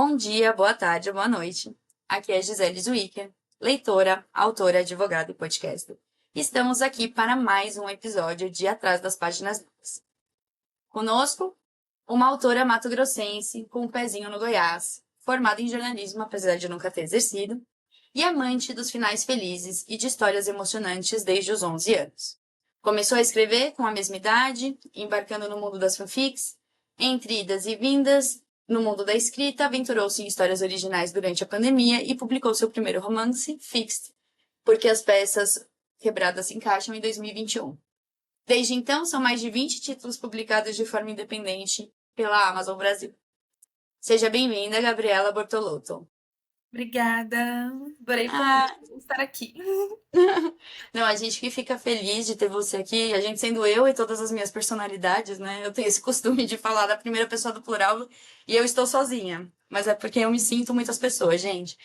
Bom dia, boa tarde, boa noite. Aqui é Gisele Zwicker, leitora, autora, advogada e podcaster. Estamos aqui para mais um episódio de Atrás das Páginas Livres. Conosco, uma autora mato-grossense com um pezinho no Goiás, formada em jornalismo apesar de nunca ter exercido, e amante dos finais felizes e de histórias emocionantes desde os 11 anos. Começou a escrever com a mesma idade, embarcando no mundo das fanfics, entre idas e vindas, no mundo da escrita, aventurou-se em histórias originais durante a pandemia e publicou seu primeiro romance, Fixed, porque as peças quebradas se encaixam em 2021. Desde então, são mais de 20 títulos publicados de forma independente pela Amazon Brasil. Seja bem-vinda, Gabriela Bortolotto. Obrigada. Adorei Ah, estar aqui. não, a gente que fica feliz de ter você aqui, a gente sendo eu e todas as minhas personalidades, né? Eu tenho esse costume de falar da primeira pessoa do plural e eu estou sozinha. Mas é porque eu me sinto muitas pessoas, gente.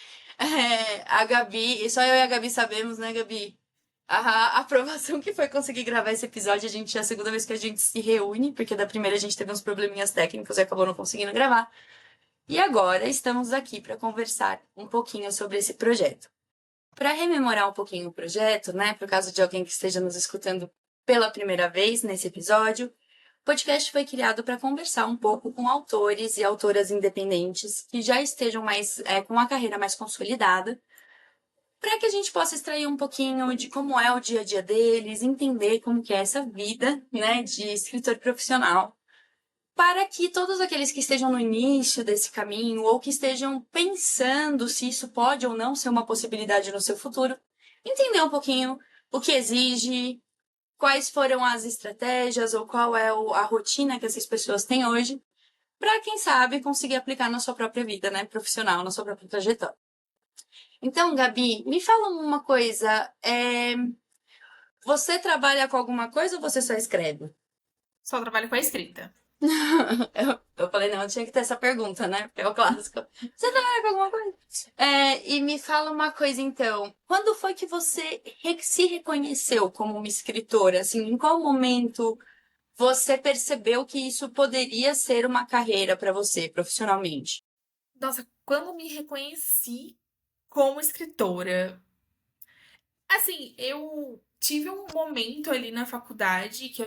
A Gabi, e só eu e a Gabi sabemos, né, Gabi? A aprovação que foi conseguir gravar esse episódio, a gente é a segunda vez que a gente se reúne, porque da primeira a gente teve uns probleminhas técnicos e acabou não conseguindo gravar. E agora estamos aqui para conversar um pouquinho sobre esse projeto. Para rememorar um pouquinho o projeto, né, por caso de alguém que esteja nos escutando pela primeira vez nesse episódio, o podcast foi criado para conversar um pouco com autores e autoras independentes que já estejam com a carreira mais consolidada, para que a gente possa extrair um pouquinho de como é o dia a dia deles, entender como que é essa vida, né, de escritor profissional, para que todos aqueles que estejam no início desse caminho ou que estejam pensando se isso pode ou não ser uma possibilidade no seu futuro, entender um pouquinho o que exige, quais foram as estratégias ou qual é a rotina que essas pessoas têm hoje, para quem sabe conseguir aplicar na sua própria vida, né, profissional, na sua própria trajetória. Então, Gabi, me fala uma coisa, você trabalha com alguma coisa ou você só escreve? Só trabalho com a escrita. Eu falei, não, eu tinha que ter essa pergunta, né? Porque é o clássico. Você trabalha com alguma coisa? E me fala uma coisa, então. Quando foi que você se reconheceu como uma escritora? Assim, em qual momento você percebeu que isso poderia ser uma carreira para você, profissionalmente? Nossa, quando me reconheci como escritora, assim, eu tive um momento ali na faculdade que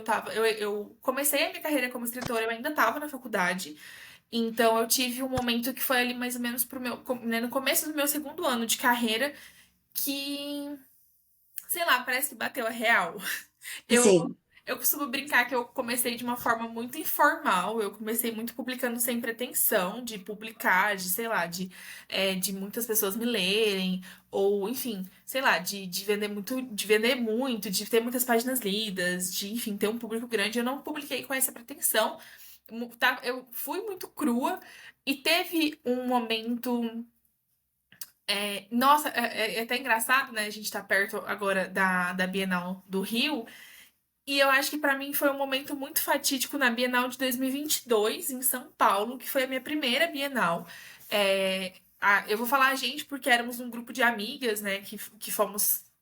eu comecei a minha carreira como escritora, eu ainda tava na faculdade. Então eu tive um momento que foi ali mais ou menos né, no começo do meu segundo ano de carreira que, sei lá, parece que bateu a real. Eu, Sim. eu costumo brincar que eu comecei de uma forma muito informal. Eu comecei muito publicando sem pretensão de publicar, de, sei lá, de muitas pessoas me lerem, ou, enfim, sei lá, de ter muitas páginas lidas, de, enfim, ter um público grande. Eu não publiquei com essa pretensão. Eu fui muito crua e teve um momento. Nossa, é até engraçado, né? A gente tá perto agora da Bienal do Rio. E eu acho que pra mim foi um momento muito fatídico na Bienal de 2022, em São Paulo, que foi a minha primeira Bienal. Eu vou falar a gente porque éramos um grupo de amigas, né, que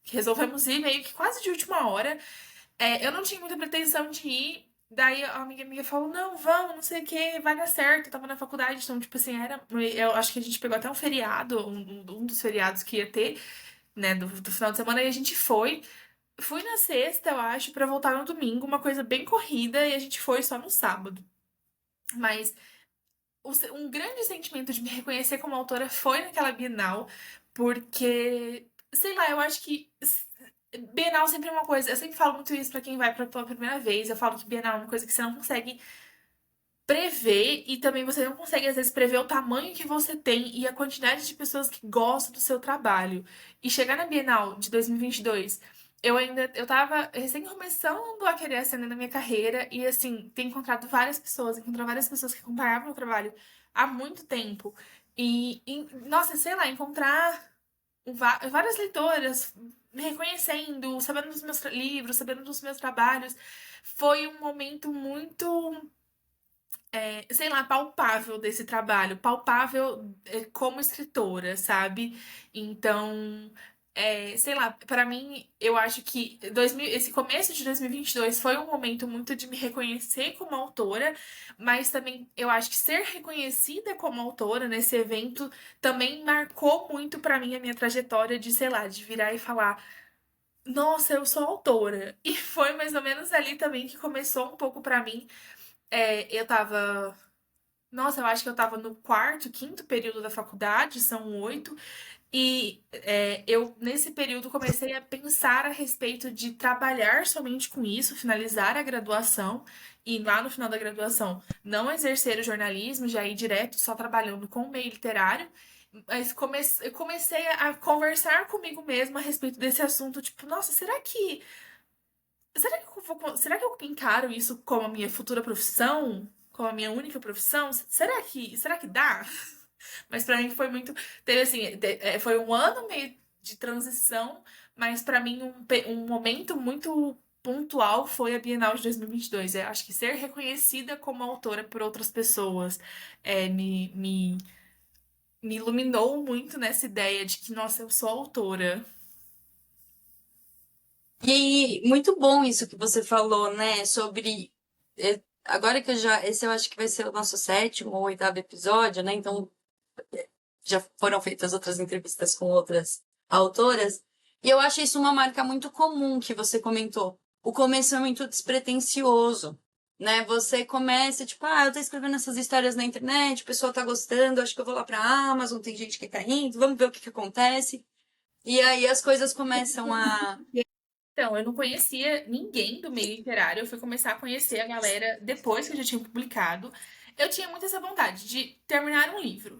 resolvemos ir meio que quase de última hora. Eu não tinha muita pretensão de ir. Daí a amiga falou: Não, vamos, não sei o que, vai dar certo. Eu tava na faculdade, então, tipo assim, eu acho que a gente pegou até um feriado, um dos feriados que ia ter, né, do final de semana, e a gente foi. Fui na sexta, eu acho, pra voltar no domingo, uma coisa bem corrida, e a gente foi só no sábado. Mas um grande sentimento de me reconhecer como autora foi naquela Bienal, porque, sei lá, eu acho que Bienal sempre é uma coisa. Eu sempre falo muito isso pra quem vai pela primeira vez. Eu falo que Bienal é uma coisa que você não consegue prever e também você não consegue, às vezes, prever o tamanho que você tem e a quantidade de pessoas que gostam do seu trabalho. E chegar na Bienal de 2022, eu tava recém começando a querer acender na minha carreira e, assim, ter encontrado encontrar várias pessoas que acompanhavam meu trabalho há muito tempo. Nossa, sei lá, encontrar várias leitoras me reconhecendo, sabendo dos meus livros, sabendo dos meus trabalhos, foi um momento muito sei lá, palpável desse trabalho, palpável como escritora, sabe? Então, sei lá, pra mim, eu acho que esse começo de 2022 foi um momento muito de me reconhecer como autora, mas também eu acho que ser reconhecida como autora nesse evento também marcou muito pra mim a minha trajetória de, sei lá, de virar e falar, nossa, eu sou autora. E foi mais ou menos ali também que começou um pouco pra mim. Eu tava. Nossa, eu acho que eu tava no quarto, quinto período da faculdade, são 8. E eu, nesse período, comecei a pensar a respeito de trabalhar somente com isso, finalizar a graduação. E lá no final da graduação, não exercer o jornalismo, já ir direto só trabalhando com o meio literário. Mas eu comecei a conversar comigo mesma a respeito desse assunto. Tipo, nossa, será que eu encaro isso como a minha futura profissão? Como a minha única profissão? Será que dá? Mas pra mim foi muito. Teve assim, foi um ano meio de transição, mas pra mim um momento muito pontual foi a Bienal de 2022. Eu acho que ser reconhecida como autora por outras pessoas me iluminou muito nessa ideia de que, nossa, eu sou autora. E muito bom isso que você falou, né? Sobre. Agora que eu já. Esse eu acho que vai ser o nosso sétimo ou oitavo episódio, né? Então já foram feitas outras entrevistas com outras autoras. E eu acho isso uma marca muito comum que você comentou. O começo é muito despretensioso, né? Você começa, tipo, eu tô escrevendo essas histórias na internet, o pessoal tá gostando, acho que eu vou lá pra Amazon, tem gente que tá indo, vamos ver o que que acontece. E aí as coisas começam a. Então, eu não conhecia ninguém do meio literário. Eu fui começar a conhecer a galera depois que eu já tinha publicado. Eu tinha muito essa vontade de terminar um livro.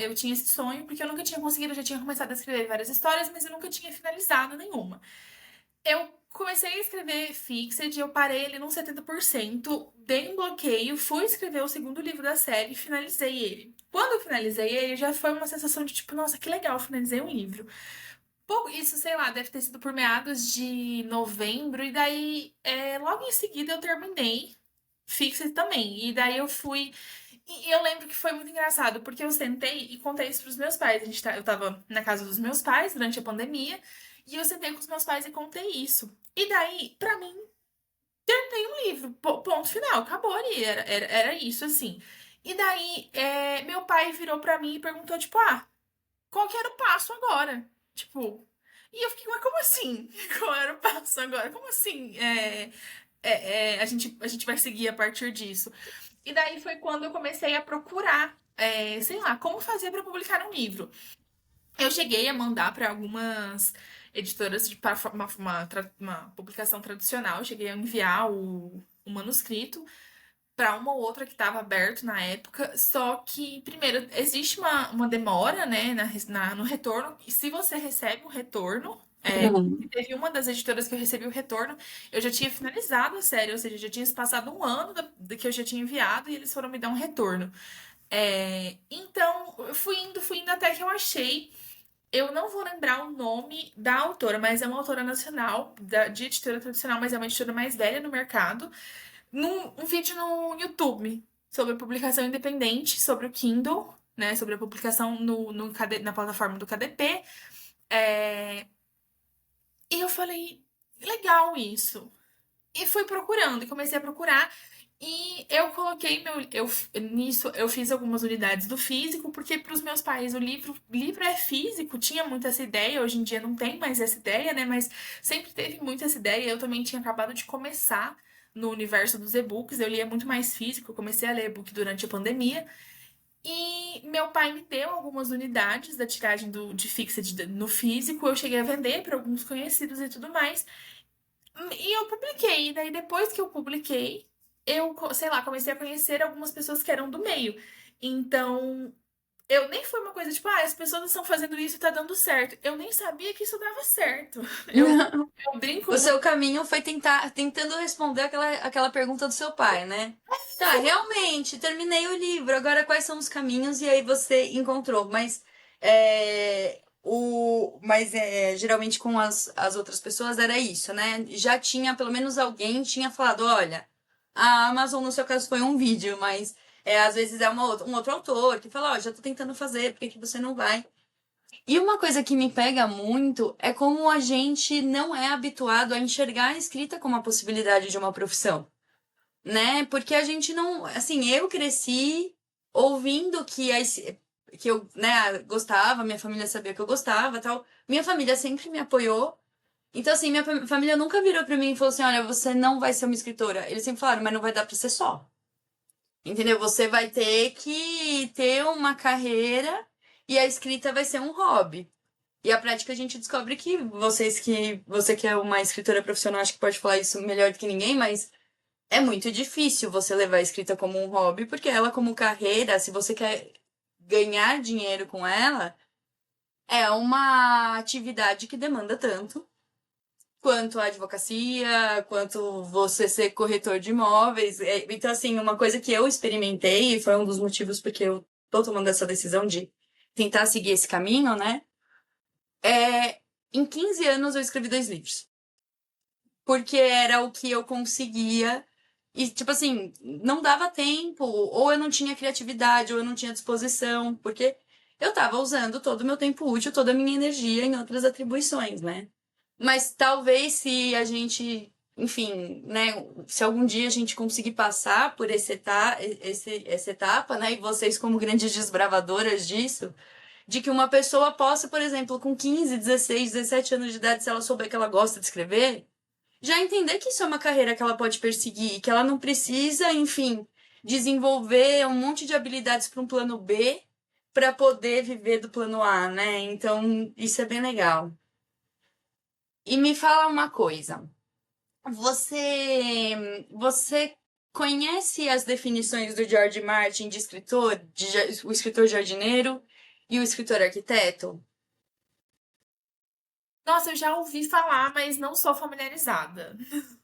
Eu tinha esse sonho, porque eu nunca tinha conseguido, eu já tinha começado a escrever várias histórias, mas eu nunca tinha finalizado nenhuma. Eu comecei a escrever Fixed, eu parei ali num 70%, dei um bloqueio, fui escrever o segundo livro da série e finalizei ele. Quando eu finalizei ele, já foi uma sensação de tipo, nossa, que legal, finalizei um livro. Pouco, isso, sei lá, deve ter sido por meados de novembro, e daí, logo em seguida, eu terminei Fixed também. E daí eu fui. E eu lembro que foi muito engraçado, porque eu sentei e contei isso pros meus pais. Eu tava na casa dos meus pais durante a pandemia, e eu sentei com os meus pais e contei isso. E daí, pra mim, terminei um livro, ponto final, acabou ali, era isso, assim. E daí, meu pai virou pra mim e perguntou, tipo, qual que era o passo agora? Tipo, e eu fiquei, mas como assim? Qual era o passo agora? Como assim? A gente vai seguir a partir disso. E daí foi quando eu comecei a procurar, sei lá, como fazer para publicar um livro. Eu cheguei a mandar para algumas editoras para uma publicação tradicional. Eu cheguei a enviar o manuscrito para uma ou outra que estava aberto na época. Só que, primeiro, existe uma demora, né, no retorno. E se você recebe um retorno, teve uma das editoras que eu recebi o retorno, eu já tinha finalizado a série, ou seja, já tinha se passado um ano da que eu já tinha enviado e eles foram me dar um retorno. Então, eu fui indo até que eu achei. Eu não vou lembrar o nome da autora, mas é uma autora nacional, de editora tradicional, mas é uma editora mais velha no mercado um vídeo no YouTube sobre publicação independente, sobre o Kindle, né? Sobre a publicação na plataforma do KDP. É, E eu falei, legal isso. E fui procurando, e comecei a procurar. E eu coloquei nisso, eu fiz algumas unidades do físico, porque para os meus pais livro é físico, tinha muito essa ideia, hoje em dia não tem mais essa ideia, né? Mas sempre teve muito essa ideia. Eu também tinha acabado de começar no universo dos e-books, eu lia muito mais físico, eu comecei a ler e-book durante a pandemia. E meu pai me deu algumas unidades da tiragem de Fixed no físico, eu cheguei a vender para alguns conhecidos e tudo mais. E eu publiquei. E daí, depois que eu publiquei, sei lá, comecei a conhecer algumas pessoas que eram do meio. Então, eu nem foi uma coisa tipo, as pessoas estão fazendo isso e tá dando certo. Eu nem sabia que isso dava certo. Eu, eu brinco O muito. seu caminho foi tentando responder aquela pergunta do seu pai, né? Tá, realmente, terminei o livro. Agora, quais são os caminhos? E aí você encontrou. Mas geralmente com as outras pessoas era isso, né? Já tinha, pelo menos alguém tinha falado, olha, a Amazon, no seu caso, foi um vídeo, mas às vezes é um outro autor que fala, ó, já tô tentando fazer, por que que você não vai? E uma coisa que me pega muito é como a gente não é habituado a enxergar a escrita como a possibilidade de uma profissão, né? Porque a gente não, assim, eu cresci ouvindo que eu, né, gostava, minha família sabia que eu gostava, tal. Minha família sempre me apoiou. Então, assim, minha família nunca virou pra mim e falou assim: olha, você não vai ser uma escritora. Eles sempre falaram, mas não vai dar pra ser só. Entendeu? Você vai ter que ter uma carreira e a escrita vai ser um hobby. E a prática a gente descobre que você que é uma escritora profissional, acho que pode falar isso melhor do que ninguém, mas é muito difícil você levar a escrita como um hobby, porque ela como carreira, se você quer ganhar dinheiro com ela, é uma atividade que demanda tanto quanto a advocacia, quanto você ser corretor de imóveis. Então, assim, uma coisa que eu experimentei, e foi um dos motivos porque eu tô tomando essa decisão de tentar seguir esse caminho, né? É, em 15 anos eu escrevi 2 livros. Porque era o que eu conseguia. E, tipo assim, não dava tempo, ou eu não tinha criatividade, ou eu não tinha disposição, porque eu tava usando todo o meu tempo útil, toda a minha energia em outras atribuições, né? Mas talvez se a gente, enfim, né, se algum dia a gente conseguir passar por essa etapa, né, e vocês como grandes desbravadoras disso, de que uma pessoa possa, por exemplo, com 15, 16, 17 anos de idade, se ela souber que ela gosta de escrever, já entender que isso é uma carreira que ela pode perseguir, que ela não precisa, enfim, desenvolver um monte de habilidades para um plano B para poder viver do plano A, né? Então, isso é bem legal. E me fala uma coisa. Você conhece as definições do George Martin de escritor, o escritor jardineiro e o escritor arquiteto? Nossa, eu já ouvi falar, mas não sou familiarizada.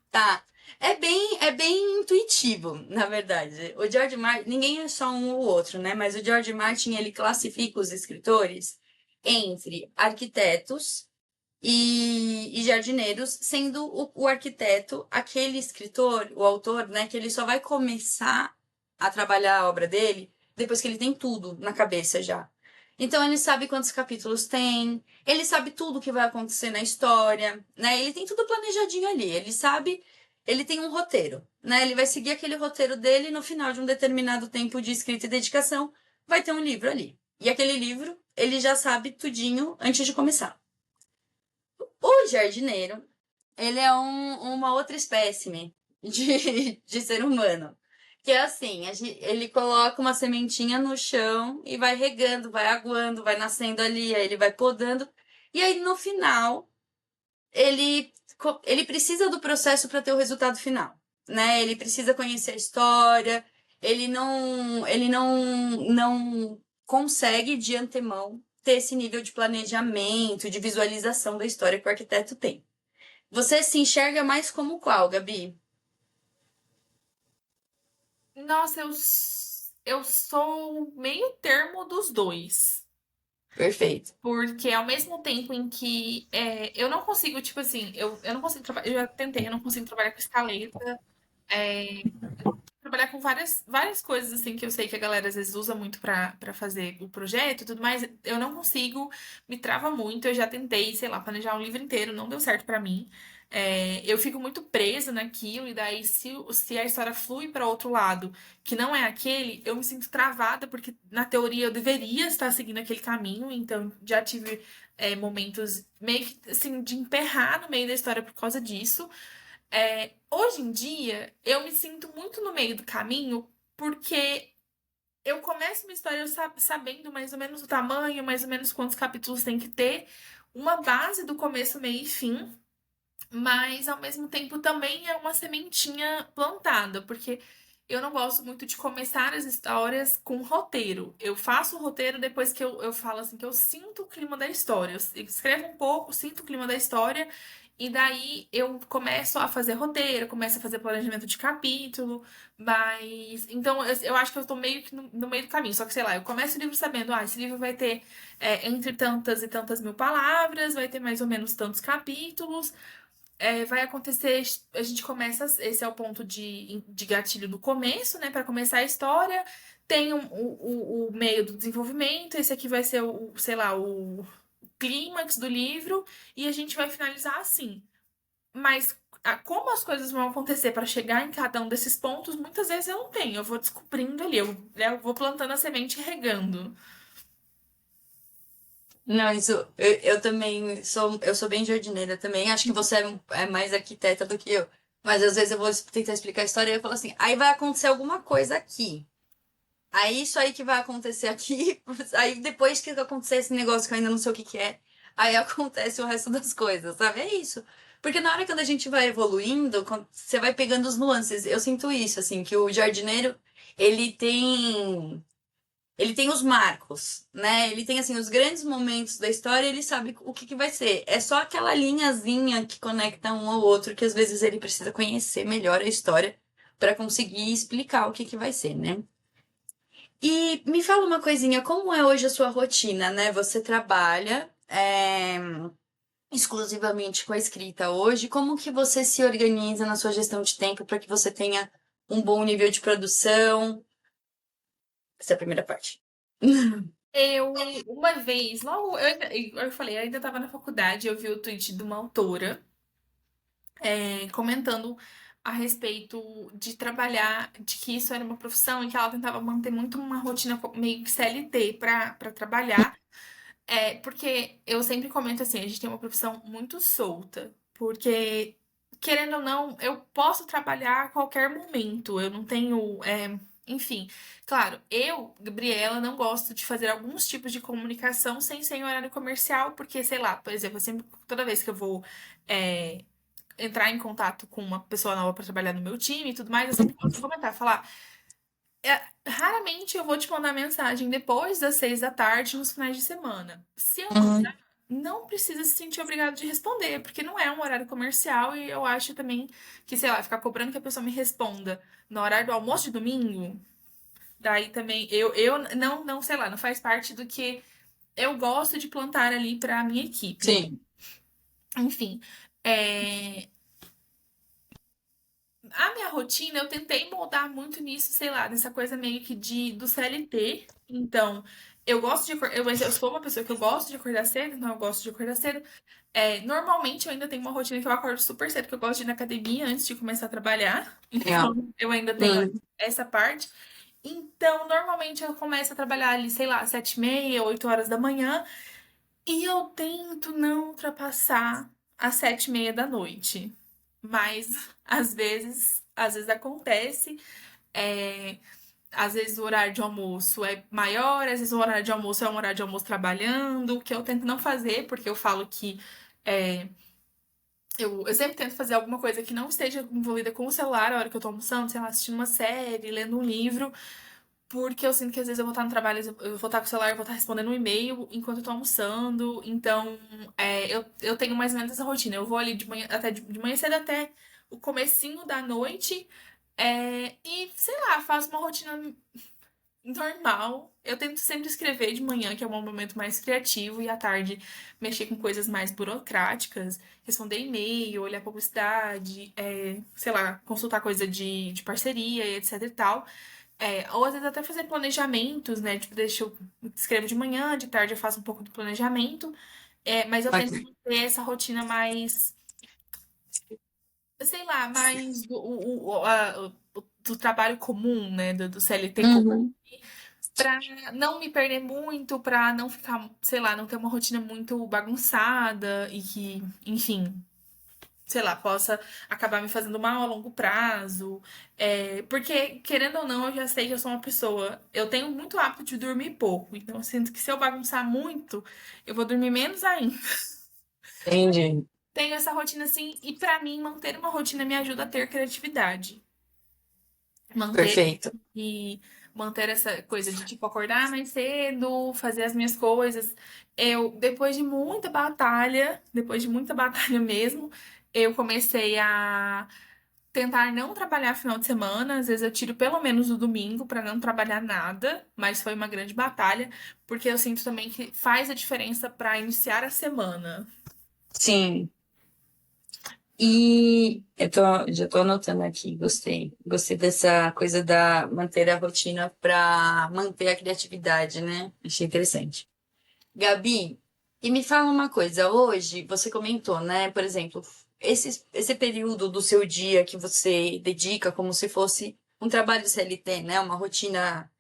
Tá. É bem intuitivo, na verdade. O George Martin, ninguém é só um ou outro, né? Mas o George Martin, ele classifica os escritores entre arquitetos e jardineiros, sendo o arquiteto aquele escritor, o autor, né, que ele só vai começar a trabalhar a obra dele depois que ele tem tudo na cabeça já. Então ele sabe quantos capítulos tem, ele sabe tudo o que vai acontecer na história, né? Ele tem tudo planejadinho ali, ele sabe, ele tem um roteiro, né? Ele vai seguir aquele roteiro dele e no final de um determinado tempo de escrita e dedicação vai ter um livro ali. E aquele livro, ele já sabe tudinho antes de começar. O jardineiro, ele é uma outra espécime de ser humano. Que é assim, ele coloca uma sementinha no chão e vai regando, vai aguando, vai nascendo ali, aí ele vai podando. E aí, no final, ele precisa do processo para ter o resultado final, né? Ele precisa conhecer a história, ele não consegue de antemão ter esse nível de planejamento, de visualização da história que o arquiteto tem. Você se enxerga mais como qual, Gabi? Nossa, eu sou meio termo dos dois. Perfeito. Porque ao mesmo tempo em que eu não consigo, tipo assim, eu não consigo trabalhar. Eu já tentei, eu não consigo trabalhar com escaleta. é, Trabalhar com várias coisas assim que eu sei que a galera às vezes usa muito pra fazer o projeto e tudo mais. Eu não consigo, me trava muito. Eu já tentei, sei lá, planejar um livro inteiro, não deu certo pra mim. Eu fico muito presa naquilo, e daí se a história flui pra outro lado, que não é aquele, eu me sinto travada, porque na teoria eu deveria estar seguindo aquele caminho, então já tive momentos meio que assim, de emperrar no meio da história por causa disso. Hoje em dia, eu me sinto muito no meio do caminho, porque eu começo uma história sabendo mais ou menos o tamanho, mais ou menos quantos capítulos tem que ter, uma base do começo, meio e fim, mas ao mesmo tempo também é uma sementinha plantada, porque eu não gosto muito de começar as histórias com roteiro. Eu faço o roteiro depois que eu falo assim, que eu sinto o clima da história. Eu escrevo um pouco, sinto o clima da história, e daí eu começo a fazer roteiro, começo a fazer planejamento de capítulo, mas. Então eu acho que eu tô meio que no meio do caminho. Só que, sei lá, eu começo o livro sabendo, esse livro vai ter entre tantas e tantas mil palavras, vai ter mais ou menos tantos capítulos. vai acontecer, a gente começa, esse é o ponto de gatilho do começo, né? Para começar a história, tem o meio do desenvolvimento, esse aqui vai ser sei lá, o clímax do livro, e a gente vai finalizar assim. Mas como as coisas vão acontecer para chegar em cada um desses pontos, muitas vezes eu não tenho, eu vou descobrindo ali, eu vou plantando a semente e regando. Não, isso, eu também eu sou bem jardineira também. Acho que você é mais arquiteta do que eu. Mas às vezes eu vou tentar explicar a história e eu falo assim, aí vai acontecer alguma coisa aqui. Aí isso aí que vai acontecer aqui, aí depois que acontecer esse negócio que eu ainda não sei o que que é, aí acontece o resto das coisas, sabe? É isso. Porque na hora que a gente vai evoluindo, você vai pegando os nuances. Eu sinto isso, assim, que o jardineiro, ele tem ele tem os marcos, né? Ele tem assim os grandes momentos da história, ele sabe o que que vai ser. É só aquela linhazinha que conecta um ao outro que às vezes ele precisa conhecer melhor a história para conseguir explicar o que que vai ser, né? E me fala uma coisinha, como é hoje a sua rotina, né? Você trabalha exclusivamente com a escrita hoje. Como que você se organiza na sua gestão de tempo para que você tenha um bom nível de produção? Essa é a primeira parte. Eu, uma vez, logo, eu falei, eu ainda estava na faculdade, eu vi o tweet de uma autora comentando a respeito de trabalhar, de que isso era uma profissão e que ela tentava manter muito uma rotina meio que CLT para trabalhar. Porque eu sempre comento assim, a gente tem uma profissão muito solta, porque querendo ou não, eu posso trabalhar a qualquer momento, eu não tenho, enfim, claro, eu, Gabriela, não gosto de fazer alguns tipos de comunicação sem ser em horário comercial, porque, sei lá, por exemplo, eu sempre, toda vez que eu vou é, entrar em contato com uma pessoa nova para trabalhar no meu time e tudo mais, eu sempre gosto de comentar, falar, raramente eu vou te mandar mensagem depois das 6 da tarde nos finais de semana. Se eu Uhum. mandar, não precisa se sentir obrigado de responder, porque não é um horário comercial e eu acho também que, sei lá, ficar cobrando que a pessoa me responda no horário do almoço de domingo, daí também eu não, sei lá, não faz parte do que eu gosto de plantar ali para a minha equipe. Sim. Enfim, é, a minha rotina, eu tentei moldar muito nisso, sei lá, nessa coisa meio que do CLT. Então, eu gosto de acordar, eu sou uma pessoa que eu gosto de acordar cedo, então eu gosto de acordar cedo. Normalmente eu ainda tenho uma rotina que eu acordo super cedo, que eu gosto de ir na academia antes de começar a trabalhar. Legal. Então, eu ainda tenho Hum. essa parte. Então, normalmente eu começo a trabalhar ali, sei lá, 7h30, 8 horas da manhã, e eu tento não ultrapassar às 7h30 da noite. Mas às vezes acontece. é, Às vezes o horário de almoço é maior, às vezes o horário de almoço é um horário de almoço trabalhando, que eu tento não fazer, porque eu falo que é, eu sempre tento fazer alguma coisa que não esteja envolvida com o celular a hora que eu tô almoçando, sei lá, assistindo uma série, lendo um livro, porque eu sinto que às vezes eu vou estar no trabalho, eu vou estar com o celular, eu vou estar respondendo um e-mail enquanto eu tô almoçando. Então, eu tenho mais ou menos essa rotina. Eu vou ali de manhã, até de manhã cedo até o comecinho da noite. E, sei lá, faço uma rotina normal. Eu tento sempre escrever de manhã, que é um momento mais criativo, e à tarde mexer com coisas mais burocráticas, responder e-mail, olhar publicidade, sei lá, consultar coisa de parceria e etc e tal. Ou às vezes até fazer planejamentos, né? Tipo, deixa eu escrevo de manhã, de tarde eu faço um pouco do planejamento. Mas eu tento Ok. manter essa rotina mais, sei lá, mais do trabalho comum, né? Do CLT comum, Uhum. pra não me perder muito, pra não ficar, sei lá, não ter uma rotina muito bagunçada e que, enfim, sei lá, possa acabar me fazendo mal a longo prazo. Porque, querendo ou não, eu já sei que eu sou uma pessoa. Eu tenho muito hábito de dormir pouco. Então, eu sinto que se eu bagunçar muito, eu vou dormir menos ainda. Entendi. Tenho essa rotina assim, e pra mim, manter uma rotina me ajuda a ter criatividade. Manter Perfeito. e manter essa coisa de tipo acordar mais cedo, fazer as minhas coisas. Eu, depois de muita batalha mesmo, eu comecei a tentar não trabalhar final de semana. Às vezes eu tiro pelo menos o domingo pra não trabalhar nada, mas foi uma grande batalha, porque eu sinto também que faz a diferença pra iniciar a semana. Sim. E já tô anotando aqui, gostei. Gostei dessa coisa da manter a rotina para manter a criatividade, né? Achei interessante. Gabi, e me fala uma coisa, hoje você comentou, né? Por exemplo, esse período do seu dia que você dedica como se fosse um trabalho CLT, né? Uma rotina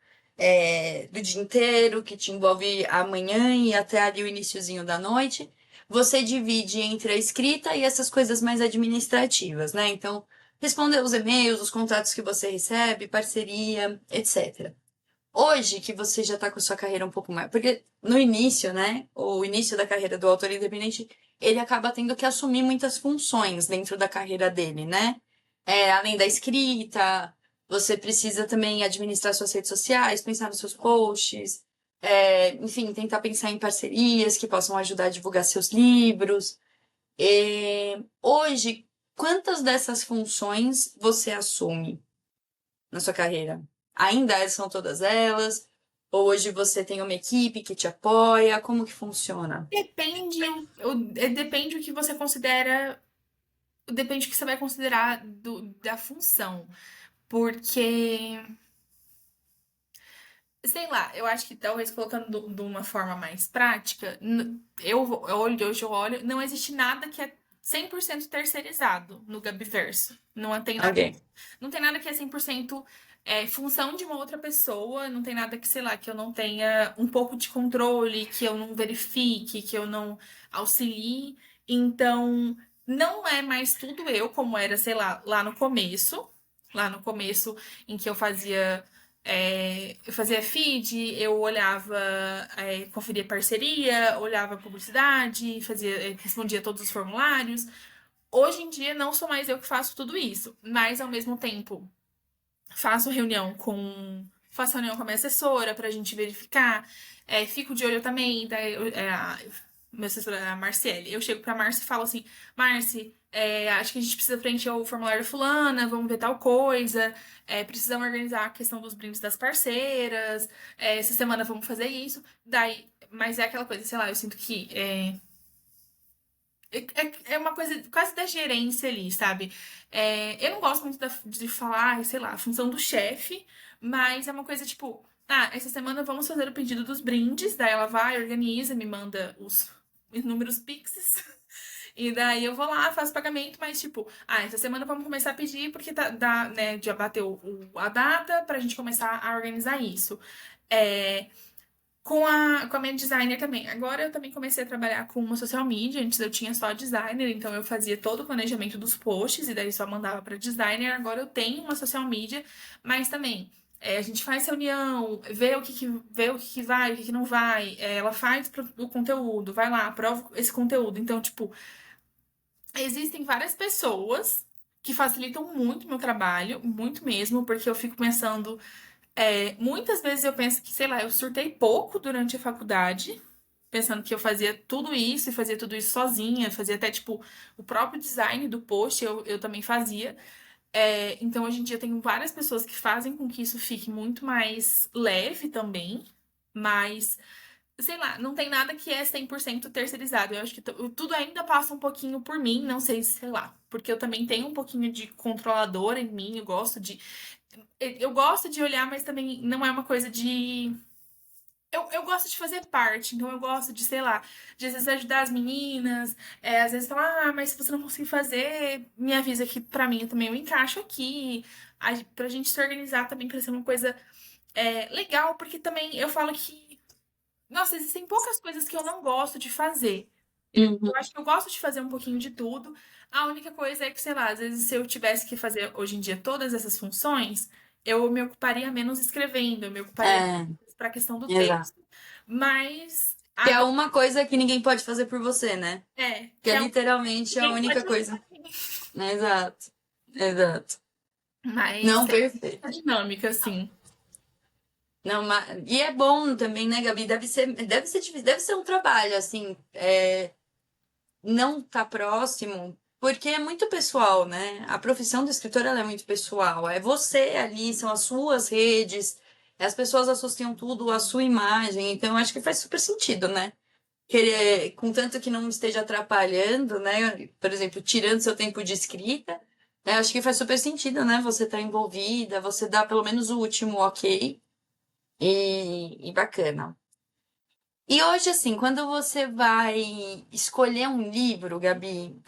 do dia inteiro que te envolve a manhã e até ali o iniciozinho da noite. Você divide entre a escrita e essas coisas mais administrativas, né? Então, responder os e-mails, os contratos que você recebe, parceria, etc. Hoje que você já tá com a sua carreira um pouco mais. Porque no início, né? O início da carreira do autor independente, ele acaba tendo que assumir muitas funções dentro da carreira dele, né? Além da escrita, você precisa também administrar suas redes sociais, pensar nos seus posts, enfim, tentar pensar em parcerias que possam ajudar a divulgar seus livros. Hoje, quantas dessas funções você assume na sua carreira? Ainda são todas elas? Ou hoje você tem uma equipe que te apoia? Como que funciona? Depende o que você considera. Depende do que você vai considerar da função. Porque, sei lá, eu acho que talvez colocando de uma forma mais prática, hoje eu olho, não existe nada que é 100% terceirizado no Gabiverso. Ok. Não tem nada que é 100% função de uma outra pessoa, não tem nada que, sei lá, que eu não tenha um pouco de controle, que eu não verifique, que eu não auxilie. Então, não é mais tudo eu, como era, sei lá, lá no começo. Lá no começo, em que eu fazia feed, eu olhava, conferia parceria, olhava publicidade, respondia todos os formulários. Hoje em dia não sou mais eu que faço tudo isso, mas ao mesmo tempo faço reunião com a minha assessora pra gente verificar, fico de olho também, minha assessora é a Marciele. Eu chego pra Marci e falo assim: Marci, acho que a gente precisa preencher o formulário fulana, vamos ver tal coisa, precisamos organizar a questão dos brindes das parceiras, essa semana vamos fazer isso. Daí, mas é aquela coisa, sei lá, eu sinto que é uma coisa quase da gerência ali, sabe? Eu não gosto muito de falar, sei lá, a função do chefe, mas é uma coisa tipo, essa semana vamos fazer o pedido dos brindes, daí ela vai, organiza, me manda os números Pixes, e daí eu vou lá, faço pagamento, mas tipo, essa semana vamos começar a pedir porque né, já bateu a data pra gente começar a organizar isso. É, com a minha designer também. Agora eu também comecei a trabalhar com uma social media. Antes eu tinha só designer, então eu fazia todo o planejamento dos posts e daí só mandava para designer. Agora eu tenho uma social media, mas também a gente faz reunião, vê o que que vai, o que que não vai. Ela faz o conteúdo, vai lá, aprova esse conteúdo. Então, tipo, existem várias pessoas que facilitam muito o meu trabalho, muito mesmo, porque eu fico pensando muitas vezes eu penso que, sei lá, eu surtei pouco durante a faculdade, pensando que eu fazia tudo isso e fazia tudo isso sozinha, fazia até, tipo, o próprio design do post eu também fazia. Então, hoje em dia, eu tenho várias pessoas que fazem com que isso fique muito mais leve também, mas, sei lá, não tem nada que é 100% terceirizado. Eu acho que tudo ainda passa um pouquinho por mim, não sei, sei lá, porque eu também tenho um pouquinho de controladora em mim, eu gosto de olhar, mas também não é uma coisa de. Eu gosto de fazer parte, então eu gosto de, sei lá, de às vezes ajudar as meninas, às vezes falar, mas se você não conseguir fazer, me avisa que pra mim também eu encaixo aqui, pra gente se organizar também pra ser uma coisa legal, porque também eu falo que, nossa, existem poucas coisas que eu não gosto de fazer. Eu Uhum. acho que eu gosto de fazer um pouquinho de tudo. A única coisa é que, sei lá, às vezes se eu tivesse que fazer hoje em dia todas essas funções, eu me ocuparia menos escrevendo, eu me ocuparia É, para a questão do exato. texto. Mas Que é agora uma coisa que ninguém pode fazer por você, né? Que que é é um literalmente a ninguém pode única fazer coisa. pra mim. Exato. Exato. Mas Não, tem perfeito. uma dinâmica, assim. Não, e é bom também, né, Gabi? Deve ser difícil, deve ser um trabalho, assim, não tá próximo, porque é muito pessoal, né? A profissão do escritor ela é muito pessoal. É você ali, são as suas redes, as pessoas associam tudo à sua imagem, então eu acho que faz super sentido, né? querer, contanto que não esteja atrapalhando, né? Por exemplo, tirando seu tempo de escrita, né? Acho que faz super sentido, né? Você tá envolvida, você dá pelo menos o último ok e bacana. E hoje, assim, quando você vai escolher um livro, Gabi,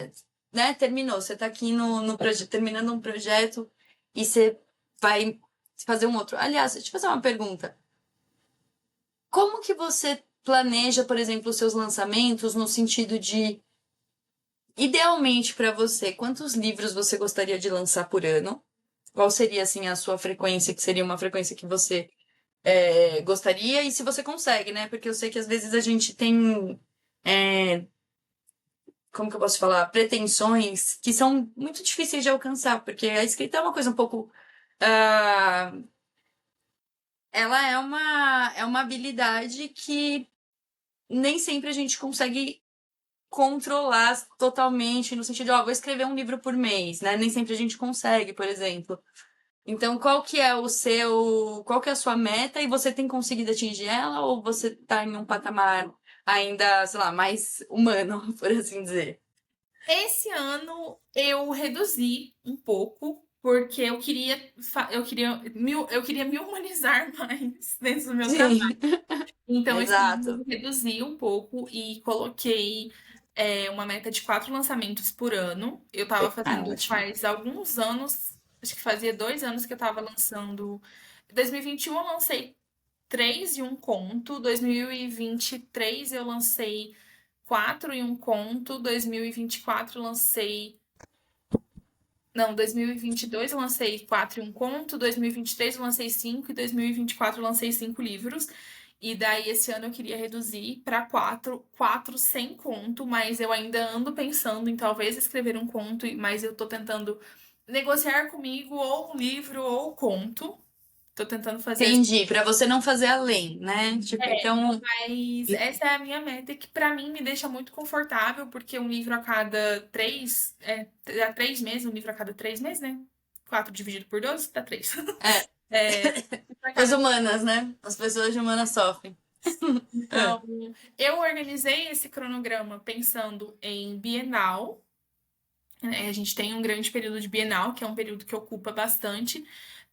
né? Terminou, você tá aqui no projeto, terminando um projeto e você vai fazer um outro. Aliás, deixa eu te fazer uma pergunta. Como que você planeja, por exemplo, os seus lançamentos no sentido de, idealmente para você, quantos livros você gostaria de lançar por ano? Qual seria, assim, a sua frequência, que seria uma frequência que você gostaria? E se você consegue, né? Porque eu sei que às vezes a gente tem, é, como que eu posso falar? Pretensões que são muito difíceis de alcançar, porque a escrita é uma coisa um pouco. ah, ela é uma habilidade que nem sempre a gente consegue controlar totalmente, no sentido, ó, vou escrever um livro por mês, né? Nem sempre a gente consegue, por exemplo. Então, qual que é a sua meta e você tem conseguido atingir ela ou você tá em um patamar ainda, sei lá, mais humano, por assim dizer? Esse ano eu reduzi um pouco, porque eu queria me humanizar mais dentro do meu trabalho. Sim, Então, esse ano exato. eu reduzi um pouco e coloquei uma meta de 4 lançamentos por ano. Eu tava Ah, fazendo ótimo. faz alguns anos, acho que fazia 2 anos que eu tava lançando. Em 2021 eu lancei três e um conto. 2023 eu lancei quatro e um conto. 2024 eu lancei. Não, 2022 eu lancei quatro e um conto. 2023 eu lancei cinco. E 2024 eu lancei 5 livros. E daí esse ano eu queria reduzir para quatro sem conto, mas eu ainda ando pensando em talvez escrever um conto, mas eu tô tentando negociar comigo ou um livro ou conto. Tô tentando fazer. Entendi, pra você não fazer além, né? Tipo, então, Mas essa é a minha meta, que pra mim me deixa muito confortável, porque um livro a cada a 3 meses, um livro a cada 3 meses, né? 4 dividido por 12 dá 3. é, É, a as cada... humanas, né? As pessoas de humanas sofrem. Então, eu organizei esse cronograma pensando em Bienal, né? A gente tem um grande período de Bienal, que é um período que ocupa bastante.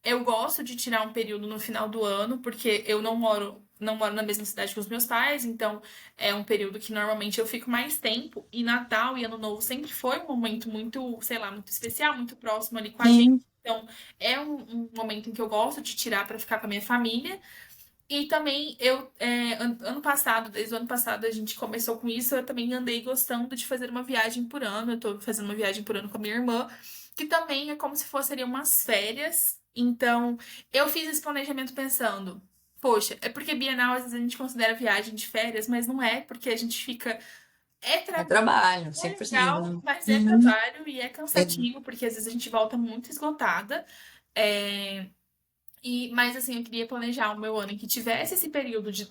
Eu gosto de tirar um período no final do ano, porque eu não moro na mesma cidade que os meus pais, então é um período que normalmente eu fico mais tempo. E Natal e Ano Novo sempre foi um momento muito, sei lá, muito especial, muito próximo ali com a gente. Sim, Então, é um momento em que eu gosto de tirar para ficar com a minha família. E também ano passado, desde o ano passado a gente começou com isso, eu também andei gostando de fazer uma viagem por ano. Eu tô fazendo uma viagem por ano com a minha irmã, que também é como se fossem umas férias. Então, eu fiz esse planejamento pensando, poxa, é porque Bienal às vezes a gente considera viagem de férias, mas não é, porque a gente fica. É é trabalho, trabalho, é 100%. legal, Né? mas é Uhum. trabalho e é cansativo, porque às vezes a gente volta muito esgotada. É, mas assim, eu queria planejar o meu ano em que tivesse esse período de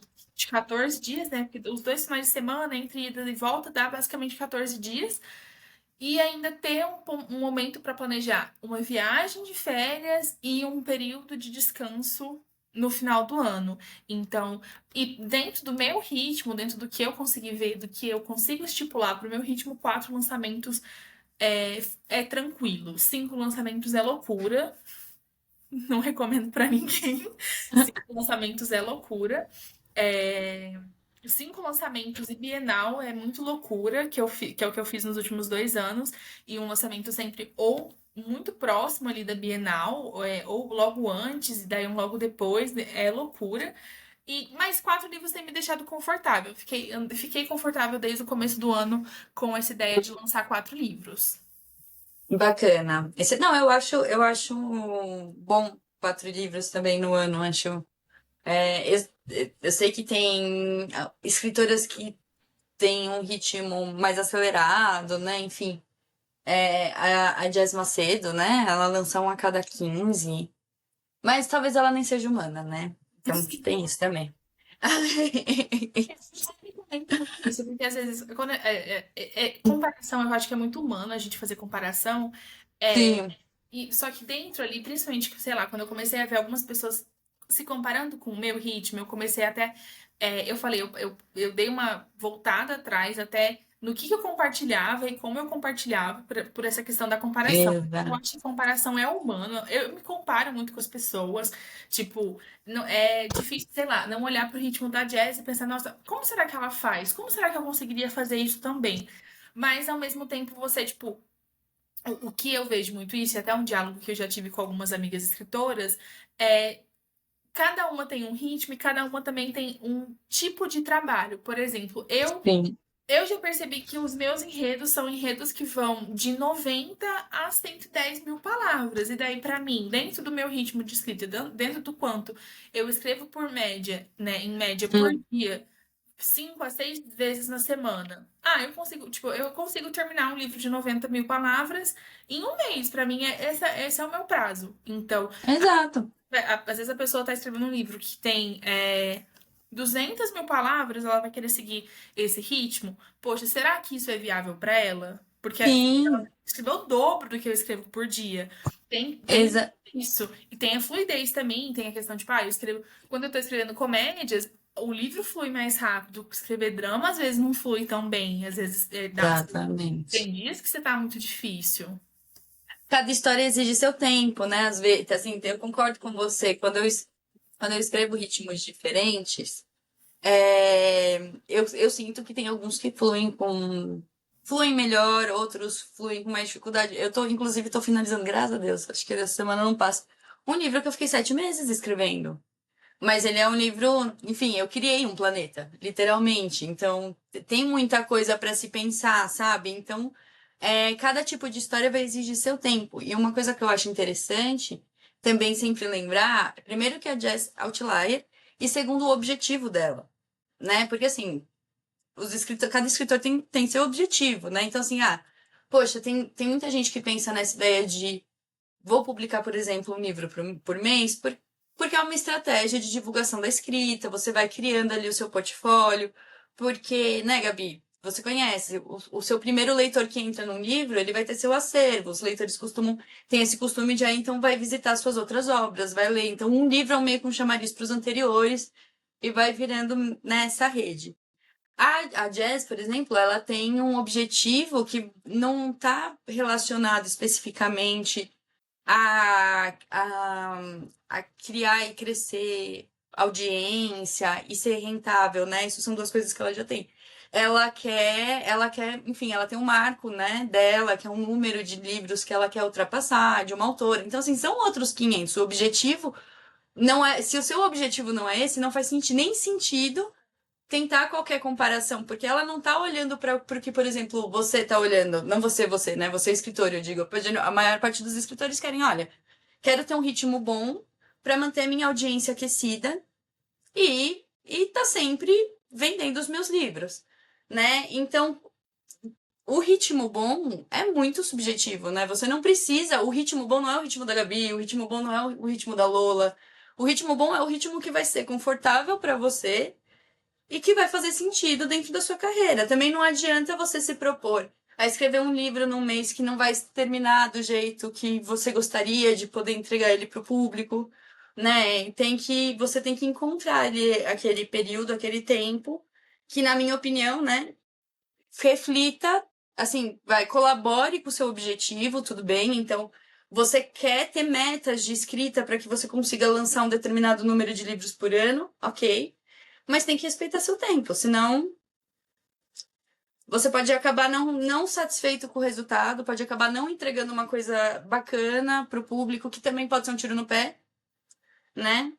14 dias, né? Porque os 2 finais de semana, entre ida e volta, dá basicamente 14 dias. E ainda ter um momento para planejar uma viagem de férias e um período de descanso no final do ano. Então, e dentro do meu ritmo, dentro do que eu consegui ver, do que eu consigo estipular para o meu ritmo, 4 lançamentos é tranquilo. 5 lançamentos é loucura. Não recomendo pra ninguém. 5 lançamentos é loucura. É, 5 lançamentos e Bienal é muito loucura, que é o que eu fiz nos últimos 2 anos. E um lançamento sempre ou muito próximo ali da Bienal, ou logo antes, e daí um logo depois, é loucura. Mas 4 livros têm me deixado confortável. Fiquei confortável desde o começo do ano com essa ideia de lançar 4 livros. Bacana. Não, eu acho bom 4 livros também no ano, acho. Eu sei que tem escritoras que têm um ritmo mais acelerado, né? Enfim, a Jazz Macedo, né? Ela lança um a cada 15. Mas talvez ela nem seja humana, né? Então tem isso também. Sempre comenta muito isso, porque às vezes, comparação, eu acho que é muito humano a gente fazer comparação. É, Sim. só que dentro ali, principalmente, sei lá, quando eu comecei a ver algumas pessoas se comparando com o meu ritmo, eu comecei até. Eu falei, eu dei uma voltada atrás até no que eu compartilhava e como eu compartilhava por essa questão da comparação. Eu Exato. acho que comparação é humana. Eu me comparo muito com as pessoas. Tipo, não, é difícil, sei lá, não olhar pro ritmo da Jazz e pensar, nossa, como será que ela faz? Como será que eu conseguiria fazer isso também? Mas ao mesmo tempo você, tipo, o que eu vejo muito isso, e até um diálogo que eu já tive com algumas amigas escritoras, é cada uma tem um ritmo e cada uma também tem um tipo de trabalho. Por exemplo, Sim. eu já percebi que os meus enredos são enredos que vão de 90 a 110 mil palavras. E daí, pra mim, dentro do meu ritmo de escrita, dentro do quanto eu escrevo por média, né, em média por Hum. dia, 5 a 6 vezes na semana. Ah, eu consigo, tipo, eu consigo terminar um livro de 90 mil palavras em um mês. Pra mim, esse é o meu prazo. Então, Exato. às vezes a pessoa está escrevendo um livro que tem 200 mil palavras, ela vai querer seguir esse ritmo. Poxa, será que isso é viável para ela? Porque ela Sim. escreveu o dobro do que eu escrevo por dia. Tem Exa isso. E tem a fluidez também, tem a questão de, eu escrevo. Quando eu tô escrevendo comédias, o livro flui mais rápido. Escrever drama, às vezes, não flui tão bem. Às vezes, Exatamente. tem dias que você tá muito difícil. Cada história exige seu tempo, né? Às vezes, assim, eu concordo com você. Quando eu escrevo ritmos diferentes, eu sinto que tem alguns que fluem melhor, outros fluem com mais dificuldade. Inclusive, tô finalizando, graças a Deus. Acho que essa semana não passa. Um livro que eu fiquei 7 meses escrevendo. Mas ele é um livro, enfim, eu criei um planeta, literalmente. Então, tem muita coisa para se pensar, sabe? Então, cada tipo de história vai exigir seu tempo. E uma coisa que eu acho interessante, também sempre lembrar, primeiro que a Jazz Outlier, e segundo o objetivo dela, né? Porque assim, cada escritor tem seu objetivo, né? Então, assim, poxa, tem muita gente que pensa nessa ideia de vou publicar, por exemplo, um livro por mês, porque é uma estratégia de divulgação da escrita, você vai criando ali o seu portfólio, porque, né, Gabi, você conhece, o seu primeiro leitor que entra num livro, ele vai ter seu acervo, os leitores têm esse costume de aí, então vai visitar suas outras obras, vai ler, então um livro é um meio que um chamariz para os anteriores, e vai virando nessa rede. A Jazz, por exemplo, ela tem um objetivo que não está relacionado especificamente a, a criar e crescer audiência e ser rentável, né? Isso são duas coisas que ela já tem. Enfim, ela tem um marco, né, dela, que é um número de livros que ela quer ultrapassar, de uma autora. Então, assim, são outros 500. O objetivo não é, se o seu objetivo não é esse, não faz nem sentido tentar qualquer comparação, porque ela não tá olhando para o que, por exemplo, você tá olhando, não você, né? Você é escritor, eu digo. A maior parte dos escritores querem, olha, quero ter um ritmo bom para manter minha audiência aquecida e tá sempre vendendo os meus livros, né? Então, o ritmo bom é muito subjetivo, né? Você não precisa, o ritmo bom não é o ritmo da Gabi, o ritmo bom não é o ritmo da Lola. O ritmo bom é o ritmo que vai ser confortável para você e que vai fazer sentido dentro da sua carreira. Também não adianta você se propor a escrever um livro num mês que não vai terminar do jeito que você gostaria de poder entregar ele para o público, né? Você tem que encontrar ali aquele período, aquele tempo que, na minha opinião, né, reflita, assim, colabore com o seu objetivo, tudo bem? Então, você quer ter metas de escrita para que você consiga lançar um determinado número de livros por ano, ok? Mas tem que respeitar seu tempo, senão você pode acabar não satisfeito com o resultado, pode acabar não entregando uma coisa bacana para o público, que também pode ser um tiro no pé, né?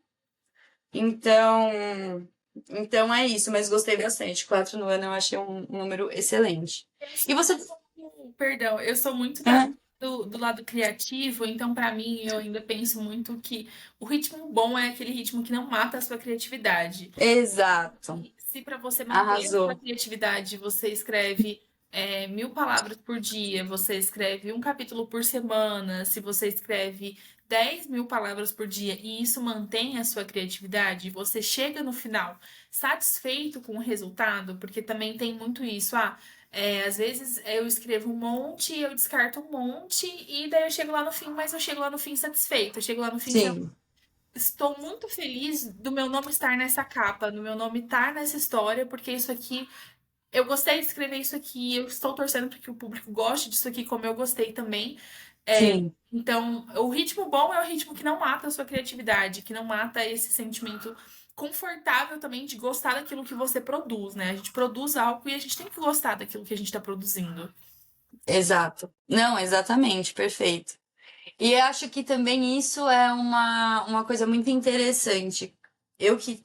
Então, então é isso, mas gostei bastante. 4 no ano eu achei um número excelente. E você. Perdão, eu sou muito Ah, do lado criativo, então pra mim eu ainda penso muito que o ritmo bom é aquele ritmo que não mata a sua criatividade. exato. E se pra você manter a sua Arrasou. criatividade, você escreve 1.000 palavras por dia, você escreve um capítulo por semana, se você escreve 10 mil palavras por dia e isso mantém a sua criatividade, você chega no final satisfeito com o resultado, porque também tem muito isso. Às vezes eu escrevo um monte, eu descarto um monte, e daí eu chego lá no fim, mas eu chego lá no fim satisfeita. Eu chego lá no fim Sim. estou muito feliz do meu nome estar nessa capa, do meu nome estar nessa história, porque isso aqui, eu gostei de escrever isso aqui, eu estou torcendo para que o público goste disso aqui, como eu gostei também. Sim, Então, o ritmo bom é o ritmo que não mata a sua criatividade, que não mata esse sentimento confortável também de gostar daquilo que você produz, né? A gente produz algo e a gente tem que gostar daquilo que a gente está produzindo. exato. Não, exatamente, perfeito. E eu acho que também isso é uma coisa muito interessante. Eu que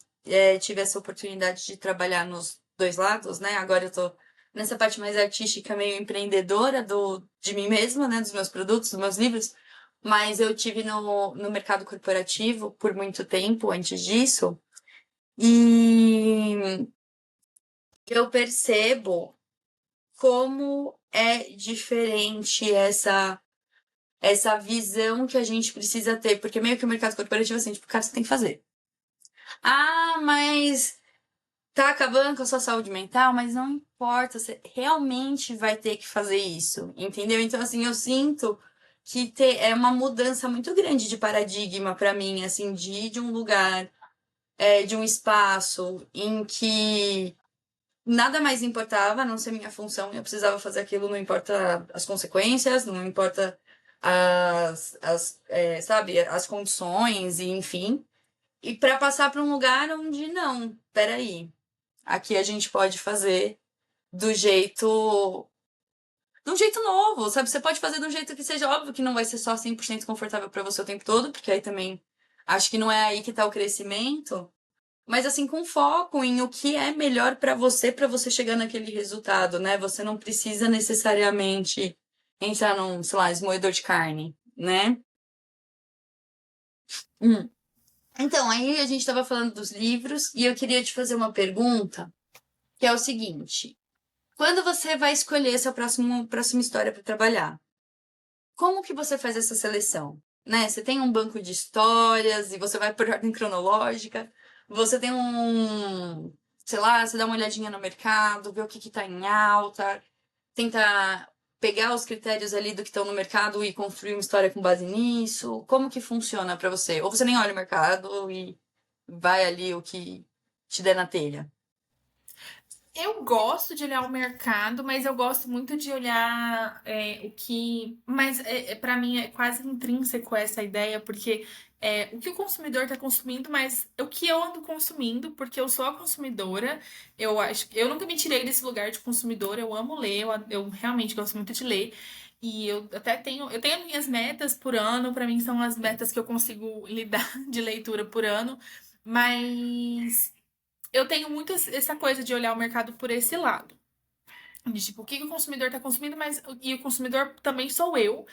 tive essa oportunidade de trabalhar nos dois lados, né? Agora eu tô nessa parte mais artística, meio empreendedora de mim mesma, né? Dos meus produtos, dos meus livros. Mas eu tive no mercado corporativo por muito tempo antes disso. E eu percebo como é diferente essa visão que a gente precisa ter, porque meio que o mercado corporativo assim, tipo, cara, você tem que fazer. Ah, mas tá acabando com a sua saúde mental, mas não importa, você realmente vai ter que fazer isso, entendeu? Então assim, eu sinto que é uma mudança muito grande de paradigma pra mim, assim, de ir de um lugar, de um espaço em que nada mais importava, a não ser minha função, eu precisava fazer aquilo, não importa as consequências, não importa sabe, as condições, e enfim. E para passar para um lugar onde não, peraí, aqui a gente pode fazer do jeito. De um jeito novo, sabe? Você pode fazer de um jeito que seja óbvio que não vai ser só 100% confortável para você o tempo todo, porque aí também acho que não é aí que tá o crescimento. Mas assim, com foco em o que é melhor para você chegar naquele resultado, né? Você não precisa necessariamente entrar num, sei lá, esmoedor de carne, né? Hum. Então, aí a gente estava falando dos livros e eu queria te fazer uma pergunta, que é o seguinte: quando você vai escolher sua próxima história para trabalhar, como que você faz essa seleção? Né? Você tem um banco de histórias e você vai por ordem cronológica. Você tem sei lá, você dá uma olhadinha no mercado, vê o que que tá em alta, tenta pegar os critérios ali do que estão no mercado e construir uma história com base nisso. Como que funciona para você? Ou você nem olha o mercado e vai ali o que te der na telha? Eu gosto de olhar o mercado, mas eu gosto muito de olhar o que. Mas para mim é quase intrínseco essa ideia, porque o que o consumidor está consumindo, mas o que eu ando consumindo, porque eu sou a consumidora. Eu acho que eu nunca me tirei desse lugar de consumidora. Eu amo ler, eu realmente gosto muito de ler. E eu até tenho minhas metas por ano, para mim são as metas que eu consigo lidar de leitura por ano, mas eu tenho muito essa coisa de olhar o mercado por esse lado. De tipo, o que que o consumidor está consumindo, mas e o consumidor também sou eu.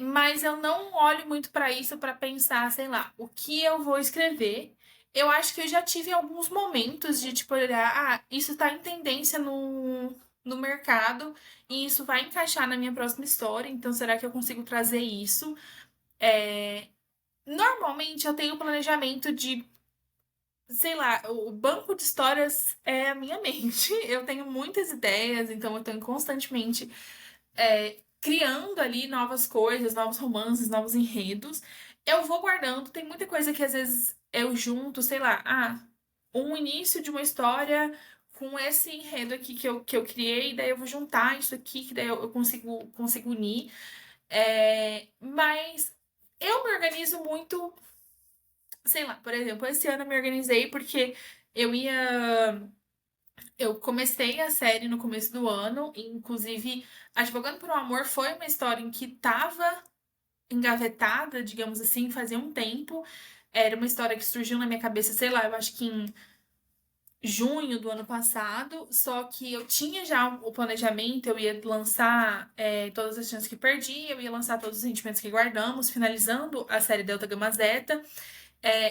Mas eu não olho muito para isso para pensar, sei lá, o que eu vou escrever. Eu acho que eu já tive alguns momentos de tipo olhar, isso está em tendência no mercado e isso vai encaixar na minha próxima história, então será que eu consigo trazer isso? É, Normalmente eu tenho um planejamento de sei lá, o banco de histórias é a minha mente. Eu tenho muitas ideias, então eu tenho constantemente criando ali novas coisas, novos romances, novos enredos. Eu vou guardando, tem muita coisa que às vezes eu junto, sei lá, um início de uma história com esse enredo aqui que eu criei, daí eu vou juntar isso aqui, que daí eu consigo unir. Mas eu me organizo muito sei lá, por exemplo, esse ano eu me organizei porque eu ia. Eu comecei a série no começo do ano, e, inclusive, Advogando por um Amor foi uma história em que tava engavetada, digamos assim, fazia um tempo. Era uma história que surgiu na minha cabeça, sei lá, eu acho que em junho do ano passado, só que eu tinha já o planejamento, eu ia lançar Todas as Chances que Perdi, eu ia lançar Todos os Sentimentos que Guardamos, finalizando a série Delta Gama Zeta.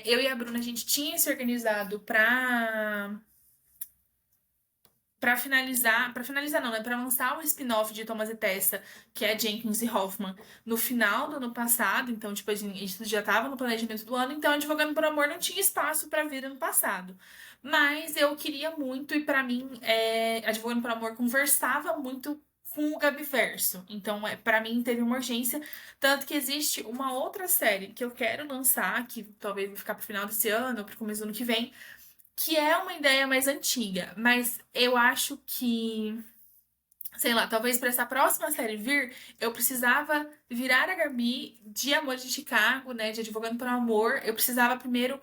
Eu e a Bruna, a gente tinha se organizado pra finalizar não, né? Pra lançar o spin-off de Thomas e Tessa, que é Jenkins e Hoffman, no final do ano passado. Então, tipo, isso já tava no planejamento do ano. Então, Advogando por Amor não tinha espaço pra vir ano passado. Mas eu queria muito, e pra mim, Advogando por Amor conversava muito com o Gabiverso. Então, para mim, teve uma urgência. Tanto que existe uma outra série que eu quero lançar, que talvez vai ficar pro final desse ano ou pro começo do ano que vem, que é uma ideia mais antiga. Mas eu acho que, sei lá, talvez para essa próxima série vir, eu precisava virar a Gabi de Amor de Chicago, né, de Advogando pelo Amor. Eu precisava primeiro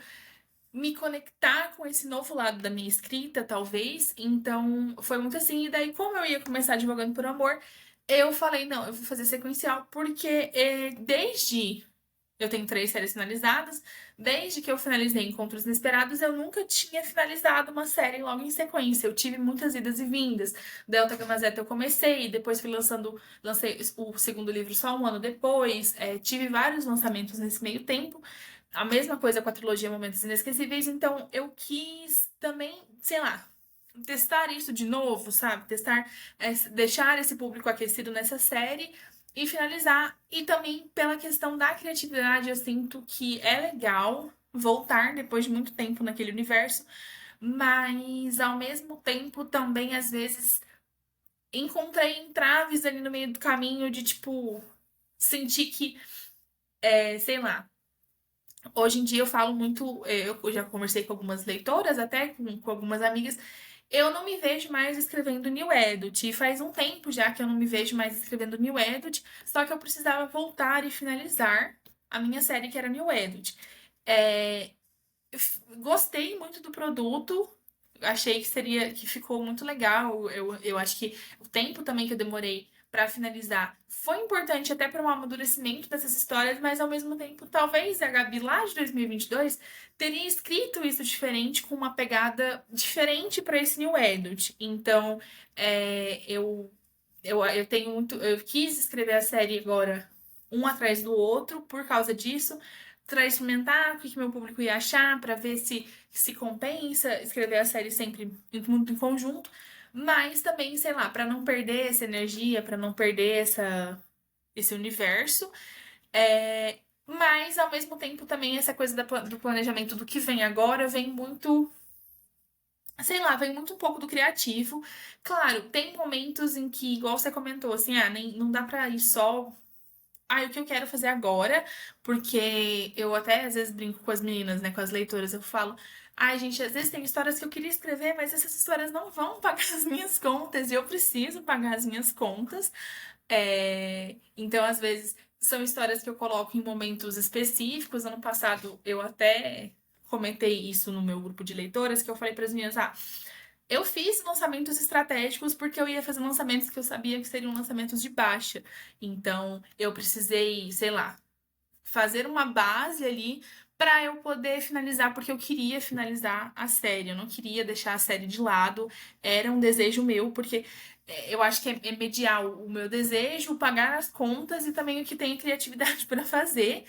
me conectar com esse novo lado da minha escrita, talvez. Então, foi muito assim. E daí, como eu ia começar Advogando por Amor, eu falei, não, eu vou fazer sequencial, porque desde. Eu tenho 3 séries finalizadas. Desde que eu finalizei Encontros Inesperados, eu nunca tinha finalizado uma série logo em sequência. Eu tive muitas idas e vindas. Delta Gamazeta eu comecei, depois fui lancei o segundo livro só um ano depois. Tive vários lançamentos nesse meio tempo. A mesma coisa com a trilogia Momentos Inesquecíveis, então eu quis também, sei lá, testar isso de novo, sabe? Testar, deixar esse público aquecido nessa série e finalizar. E também pela questão da criatividade, eu sinto que é legal voltar depois de muito tempo naquele universo, mas ao mesmo tempo também às vezes encontrei entraves ali no meio do caminho de tipo sentir que, sei lá. Hoje em dia eu falo muito, eu já conversei com algumas leitoras, até com algumas amigas. Eu não me vejo mais escrevendo New Adult. E faz um tempo já que eu não me vejo mais escrevendo New Adult. Só que eu precisava voltar e finalizar a minha série que era New Adult. É, Gostei muito do produto. Achei que ficou muito legal. Eu acho que o tempo também que eu demorei pra finalizar foi importante até para o amadurecimento dessas histórias, mas ao mesmo tempo, talvez a Gabi lá de 2022 teria escrito isso diferente, com uma pegada diferente para esse New Adult. Então, eu tenho muito. Eu quis escrever a série agora um atrás do outro por causa disso, para experimentar o que meu público ia achar, para ver se compensa escrever a série sempre muito em conjunto, mas também, sei lá, para não perder essa energia, para não perder esse universo. Mas ao mesmo tempo também essa coisa do planejamento do que vem agora vem muito, sei lá, vem muito um pouco do criativo. Claro, tem momentos em que, igual você comentou, assim, nem, não dá pra ir só. O que eu quero fazer agora, porque eu até às vezes brinco com as meninas, né, com as leitoras, eu falo, gente, às vezes tem histórias que eu queria escrever, mas essas histórias não vão pagar as minhas contas e eu preciso pagar as minhas contas. Então, às vezes, são histórias que eu coloco em momentos específicos. Ano passado, eu até comentei isso no meu grupo de leitoras, que eu falei para as meninas, eu fiz lançamentos estratégicos porque eu ia fazer lançamentos que eu sabia que seriam lançamentos de baixa. Então, eu precisei, sei lá, fazer uma base ali para eu poder finalizar, porque eu queria finalizar a série. Eu não queria deixar a série de lado. Era um desejo meu, porque eu acho que é mediar o meu desejo, pagar as contas e também o que tem criatividade para fazer.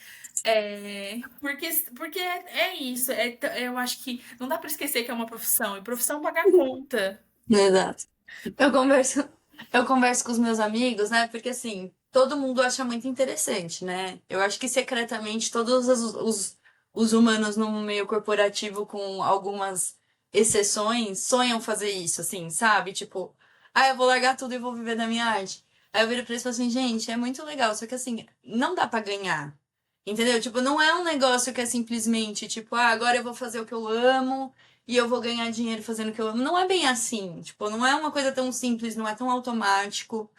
Porque é isso. Eu acho que não dá para esquecer que é uma profissão. E profissão pagar conta. Exato. Eu converso, eu converso com os meus amigos, né? Porque assim, todo mundo acha muito interessante, né? Eu acho que secretamente todos os humanos no meio corporativo, com algumas exceções, sonham fazer isso, assim, sabe? Tipo, eu vou largar tudo e vou viver da minha arte. Aí eu viro pra eles e falo assim, gente, é muito legal, só que assim, não dá pra ganhar. Entendeu? Tipo, não é um negócio que é simplesmente, tipo, agora eu vou fazer o que eu amo e eu vou ganhar dinheiro fazendo o que eu amo. Não é bem assim. Tipo, não é uma coisa tão simples, não é tão automático.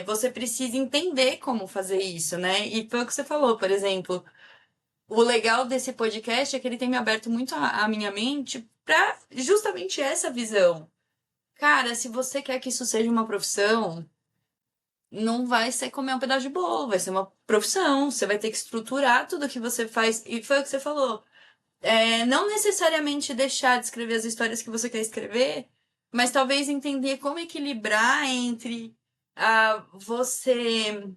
Você precisa entender como fazer isso, né? E foi o que você falou, por exemplo. O legal desse podcast é que ele tem me aberto muito a minha mente para justamente essa visão. Cara, se você quer que isso seja uma profissão, não vai ser comer um pedaço de bolo, vai ser uma profissão. Você vai ter que estruturar tudo que você faz. E foi o que você falou. Não necessariamente deixar de escrever as histórias que você quer escrever, mas talvez entender como equilibrar entre você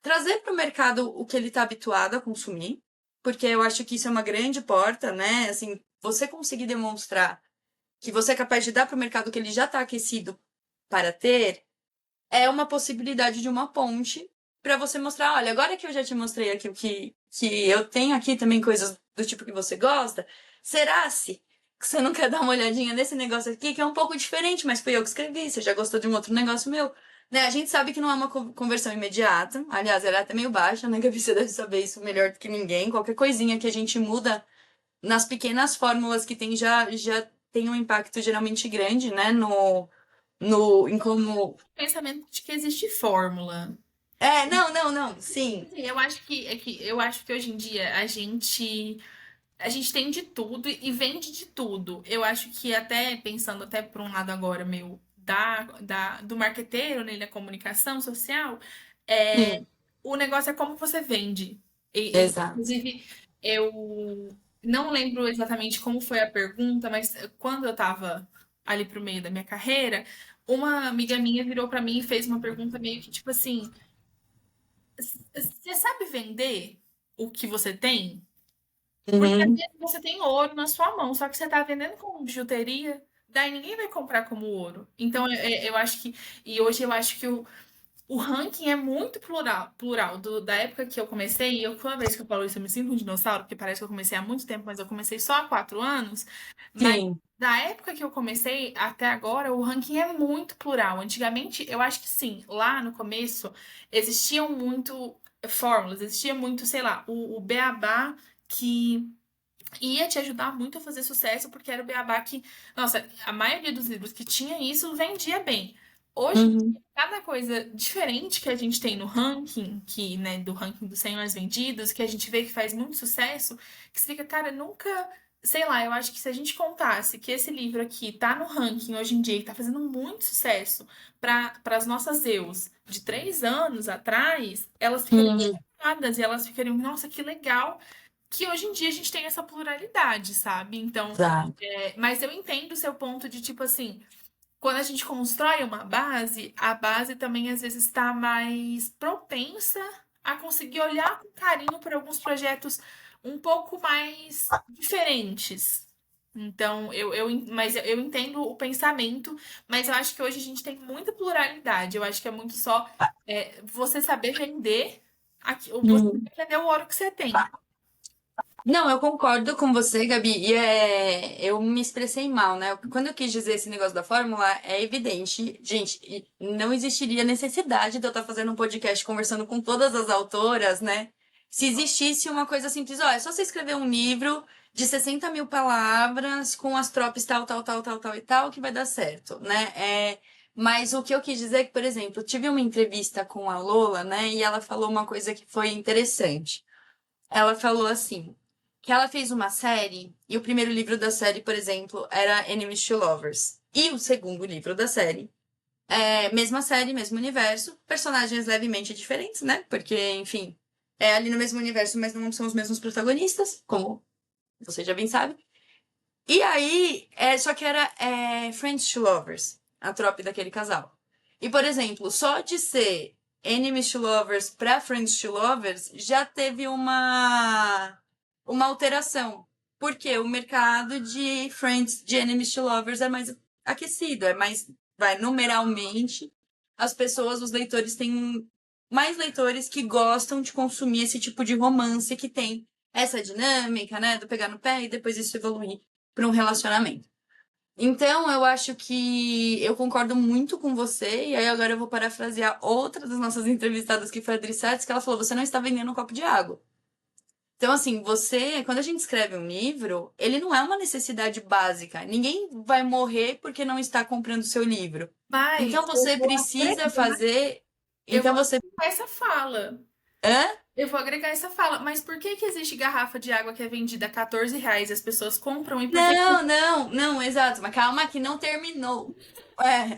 trazer para o mercado o que ele está habituado a consumir, porque eu acho que isso é uma grande porta, né? Assim, você conseguir demonstrar que você é capaz de dar para o mercado o que ele já está aquecido para ter, é uma possibilidade de uma ponte para você mostrar, olha, agora que eu já te mostrei aqui o que eu tenho aqui também coisas do tipo que você gosta, será se Você não quer dar uma olhadinha nesse negócio aqui, que é um pouco diferente, mas fui eu que escrevi, você já gostou de um outro negócio meu. Né? A gente sabe que não é uma conversão imediata. Aliás, ela é até meio baixa, né, Gabi? Você deve saber isso melhor do que ninguém. Qualquer coisinha que a gente muda nas pequenas fórmulas que tem já tem um impacto geralmente grande, né? Em como. Pensamento de que existe fórmula. É, não, sim. Assim, eu acho que hoje em dia a gente tem de tudo e vende de tudo. Eu acho que até pensando até por um lado agora meu do marqueteiro, né, da comunicação social, é, Sim, o negócio é como você vende. exato. Inclusive, eu não lembro exatamente como foi a pergunta, mas quando eu tava ali pro meio da minha carreira, uma amiga minha virou pra mim e fez uma pergunta meio que tipo assim: você sabe vender o que você tem? Porque às Uhum, vezes você tem ouro na sua mão, só que você tá vendendo como bijuteria, daí ninguém vai comprar como ouro. Então eu acho que. E hoje eu acho que o ranking é muito plural. Da época que eu comecei, e eu, toda vez que eu falo isso, eu me sinto um dinossauro, porque parece que eu comecei há muito tempo, mas eu comecei só há 4 anos. Mas sim. da época que eu comecei até agora, o ranking é muito plural. Antigamente, eu acho que sim, lá no começo, existiam muito fórmulas, existia muito, sei lá, o beabá que ia te ajudar muito a fazer sucesso, porque era o beabá que, nossa, a maioria dos livros que tinha isso vendia bem. Hoje, Uhum, cada coisa diferente que a gente tem no ranking, que, né, do ranking dos 100 mais vendidos, que a gente vê que faz muito sucesso, que você fica, cara, nunca, sei lá, eu acho que se a gente contasse que esse livro aqui tá no ranking hoje em dia e tá fazendo muito sucesso para as nossas eus de 3 anos atrás, elas ficariam uhum, chocadas e elas ficariam, nossa, que legal que hoje em dia a gente tem essa pluralidade, sabe? Então, exato. mas eu entendo o seu ponto de tipo assim, quando a gente constrói uma base, a base também às vezes está mais propensa a conseguir olhar com carinho para alguns projetos um pouco mais diferentes. Então, mas eu entendo o pensamento, mas eu acho que hoje a gente tem muita pluralidade. Eu acho que é muito só você saber vender você Uhum. saber vender o ouro que você tem. Não, eu concordo com você, Gabi, eu me expressei mal, né? Quando eu quis dizer esse negócio da fórmula, é evidente, gente, e não existiria necessidade de eu estar fazendo um podcast conversando com todas as autoras, né? Se existisse uma coisa simples, ó, é só você escrever um livro de 60 mil palavras com as tropes tal e tal, que vai dar certo, né? Mas o que eu quis dizer é que, por exemplo, eu tive uma entrevista com a Lola, né? E ela falou uma coisa que foi interessante. Ela falou assim, que ela fez uma série, e o primeiro livro da série, por exemplo, era Enemies to Lovers. E o segundo livro da série, mesmo universo, personagens levemente diferentes, né? Porque, enfim, é ali no mesmo universo, mas não são os mesmos protagonistas, como você já bem sabe. E aí, só que era Friends to Lovers, a trope daquele casal. E, por exemplo, só de ser Enemies to Lovers pra Friends to Lovers já teve uma alteração. Porque o mercado de Friends, de Enemies to Lovers é mais aquecido, é mais, vai, numeralmente, as pessoas, os leitores têm mais leitores que gostam de consumir esse tipo de romance que tem essa dinâmica, né, do pegar no pé e depois isso evoluir para um relacionamento. Então, eu acho que eu concordo muito com você, e aí agora eu vou parafrasear outra das nossas entrevistadas, que foi a Adri Satz, que ela falou: você não está vendendo um copo de água. Então, assim, quando a gente escreve um livro, ele não é uma necessidade básica. Ninguém vai morrer porque não está comprando seu livro. Mas Então, você precisa fazer. eu vou Então, você. agregar essa fala. Hã? Eu vou agregar essa fala. Mas por que que existe garrafa de água que é vendida a R$ 14 e as pessoas compram? E por que Não, exato. Mas calma que não terminou.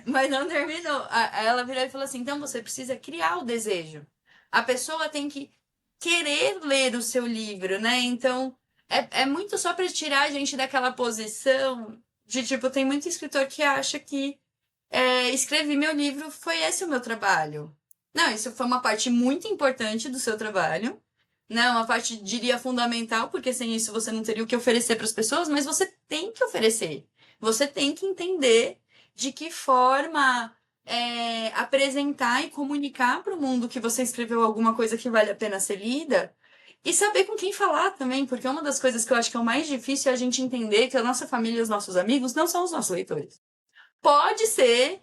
Mas não terminou. Ela virou e falou assim: então você precisa criar o desejo. A pessoa tem que querer ler o seu livro, né? Então, é muito só para tirar a gente daquela posição de tipo, tem muito escritor que acha que escrevi meu livro, foi esse o meu trabalho. Não, isso foi uma parte muito importante do seu trabalho, né? Uma parte, diria, fundamental, porque sem isso você não teria o que oferecer para as pessoas, mas você tem que oferecer. Você tem que entender de que forma apresentar e comunicar para o mundo que você escreveu alguma coisa que vale a pena ser lida E saber com quem falar também, porque uma das coisas que eu acho que é o mais difícil é a gente entender que a nossa família e os nossos amigos não são os nossos leitores. Pode ser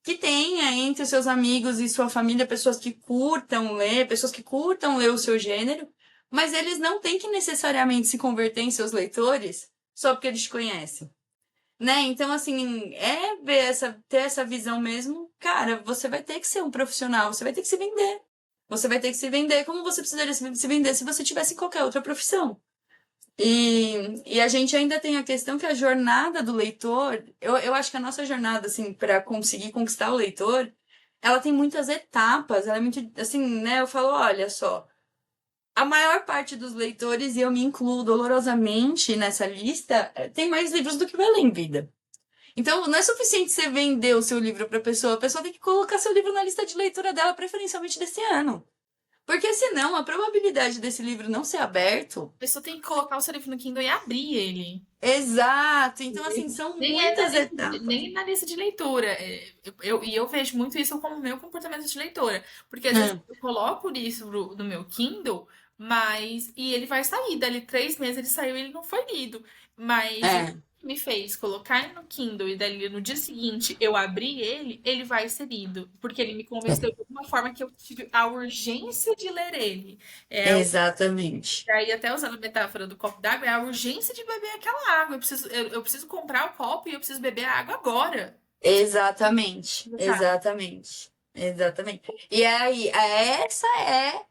que tenha entre os seus amigos e sua família pessoas que curtam ler, pessoas que curtam ler o seu gênero, mas eles não têm que necessariamente se converter em seus leitores só porque eles te conhecem. Né? Então, assim, ter essa visão mesmo, cara, você vai ter que ser um profissional, você vai ter que se vender. Você vai ter que se vender como você precisaria se vender se você tivesse em qualquer outra profissão. E a gente ainda tem a questão que a jornada do leitor, eu acho que a nossa jornada, assim, para conseguir conquistar o leitor, ela tem muitas etapas, ela é muito, assim, né? Eu falo, olha só, a maior parte dos leitores, e eu me incluo dolorosamente nessa lista, tem mais livros do que vai ler em vida. Então, não é suficiente você vender o seu livro para a pessoa tem que colocar seu livro na lista de leitura dela, preferencialmente desse ano. Porque senão, a probabilidade desse livro não ser aberto. A pessoa tem que colocar o seu livro no Kindle e abrir ele. Exato. Então, assim, são Nem é na muitas lista etapas. nem na lista de leitura. Eu vejo muito isso como meu comportamento de leitora. Porque às vezes Hum, eu coloco o livro no meu Kindle, mas. E ele vai sair. Dali 3 meses ele saiu e ele não foi lido. Mas o é, que me fez colocar ele no Kindle e dali no dia seguinte eu abrir ele, ele vai ser lido. Porque ele me convenceu de alguma forma que eu tive a urgência de ler ele. É, exatamente. e aí, até usando a metáfora do copo d'água, é a urgência de beber aquela água. Eu preciso comprar o copo e eu preciso beber a água agora. Exatamente. Sabe? Exatamente. Exatamente. E aí, essa é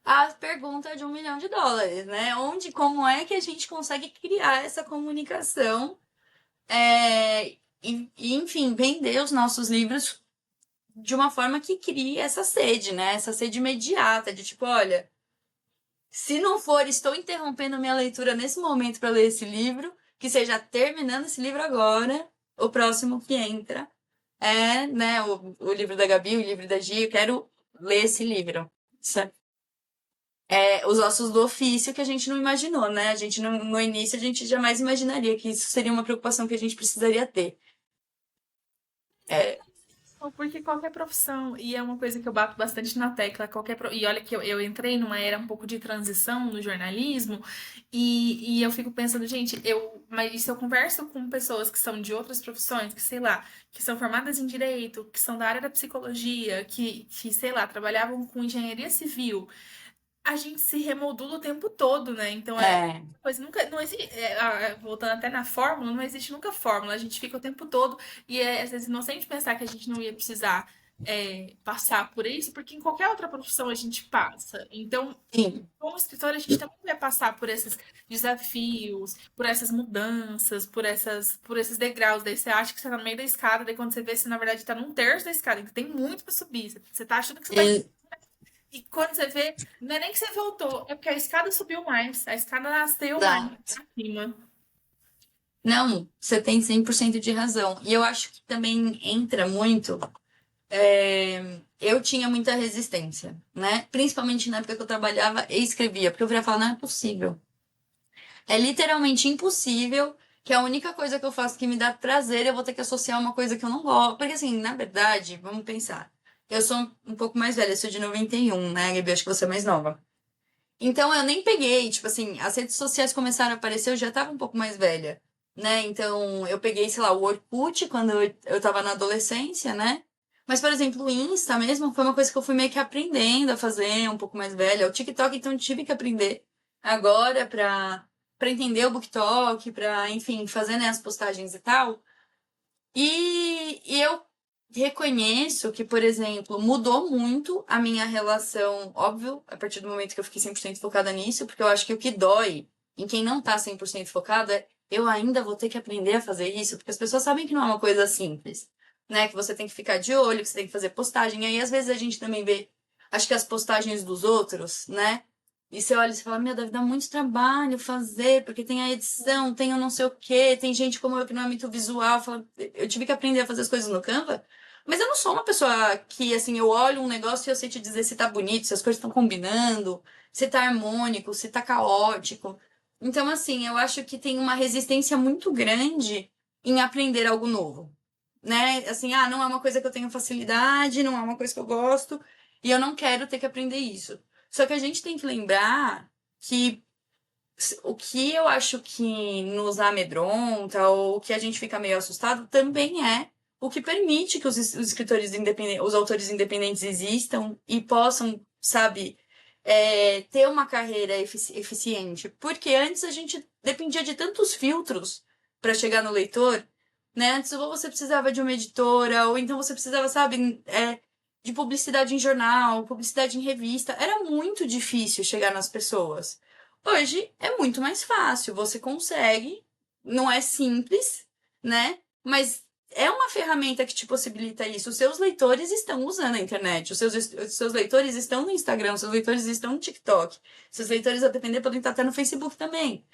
a pergunta de US$ 1 milhão, né? Onde, como é que a gente consegue criar essa comunicação enfim, vender os nossos livros de uma forma que crie essa sede, né? Essa sede imediata, de tipo, olha, se não for, estou interrompendo minha leitura nesse momento para ler esse livro, que seja terminando esse livro agora, o próximo que entra é, né, o livro da Gabi, o livro da Gia, eu quero ler esse livro. Sabe? Os ossos do ofício que a gente não imaginou, né? A gente no início a gente jamais imaginaria que isso seria uma preocupação que a gente precisaria ter. É, Porque qualquer profissão, e é uma coisa que eu bato bastante na tecla, e olha que eu entrei numa era um pouco de transição no jornalismo, e eu fico pensando, gente, mas se eu converso com pessoas que são de outras profissões, que sei lá, que são formadas em direito, que são da área da psicologia, que sei lá, trabalhavam com engenharia civil, a gente se remodula o tempo todo, né? Então é, coisa nunca não existe, voltando até na fórmula, não existe nunca fórmula. A gente fica o tempo todo e é às vezes inocente pensar que a gente não ia precisar passar por isso, porque em qualquer outra profissão a gente passa. Então, sim. como escritor, a gente também vai passar por esses desafios, por essas mudanças, por esses degraus. Daí você acha que você tá no meio da escada, daí quando você vê, você na verdade tá num terço da escada, então tem muito pra subir. Você tá achando que você tá E- e quando você vê, não é nem que você voltou, é porque a escada subiu mais, a escada nasceu mais Exato. pra cima. Não, você tem 100% de razão. E eu acho que também entra muito. Eu tinha muita resistência, né? Principalmente na época que eu trabalhava e escrevia, porque eu virava falar, não é possível. É literalmente impossível que a única coisa que eu faço que me dá prazer eu vou ter que associar uma coisa que eu não gosto. Porque, assim, na verdade, vamos pensar. Eu sou um pouco mais velha, eu sou de 91, né, Gabi? Acho que você é mais nova. Então eu nem peguei, tipo assim, as redes sociais começaram a aparecer, eu já tava um pouco mais velha, né? Então eu peguei, sei lá, o Orkut quando eu tava na adolescência, né? Mas, por exemplo, o Insta mesmo foi uma coisa que eu fui meio que aprendendo a fazer um pouco mais velha. O TikTok, então, eu tive que aprender agora pra entender o BookTok, pra, enfim, fazer, né, as postagens e tal. E eu reconheço que, por exemplo, mudou muito a minha relação, óbvio, a partir do momento que eu fiquei 100% focada nisso, porque eu acho que o que dói em quem não tá 100% focado é eu ainda vou ter que aprender a fazer isso, porque as pessoas sabem que não é uma coisa simples, né? Que você tem que ficar de olho, que você tem que fazer postagem. Aí, às vezes, a gente também vê, acho que as postagens dos outros, né? E você olha e você fala, meu, deve dar muito trabalho fazer, porque tem a edição, tem o não sei o quê, tem gente como eu que não é muito visual. Eu tive que aprender a fazer as coisas no Canva, mas eu não sou uma pessoa que, assim, eu olho um negócio e eu sei te dizer se tá bonito, se as coisas estão combinando, se tá harmônico, se tá caótico. Então, assim, eu acho que tem uma resistência muito grande em aprender algo novo, né? Assim, não é uma coisa que eu tenho facilidade, não é uma coisa que eu gosto, e eu não quero ter que aprender isso. Só que a gente tem que lembrar que o que eu acho que nos amedronta ou que a gente fica meio assustado também é o que permite que os escritores independentes, os autores independentes existam e possam, sabe, ter uma carreira eficiente. Porque antes a gente dependia de tantos filtros para chegar no leitor, né? Antes ou você precisava de uma editora, ou então você precisava, sabe, de publicidade em jornal, publicidade em revista. Era muito difícil chegar nas pessoas. Hoje é muito mais fácil, você consegue, não é simples, né? Mas é uma ferramenta que te possibilita isso. Os seus leitores estão usando a internet, os seus leitores estão no Instagram, os seus leitores estão no TikTok, seus leitores, a depender, podem estar até no Facebook também.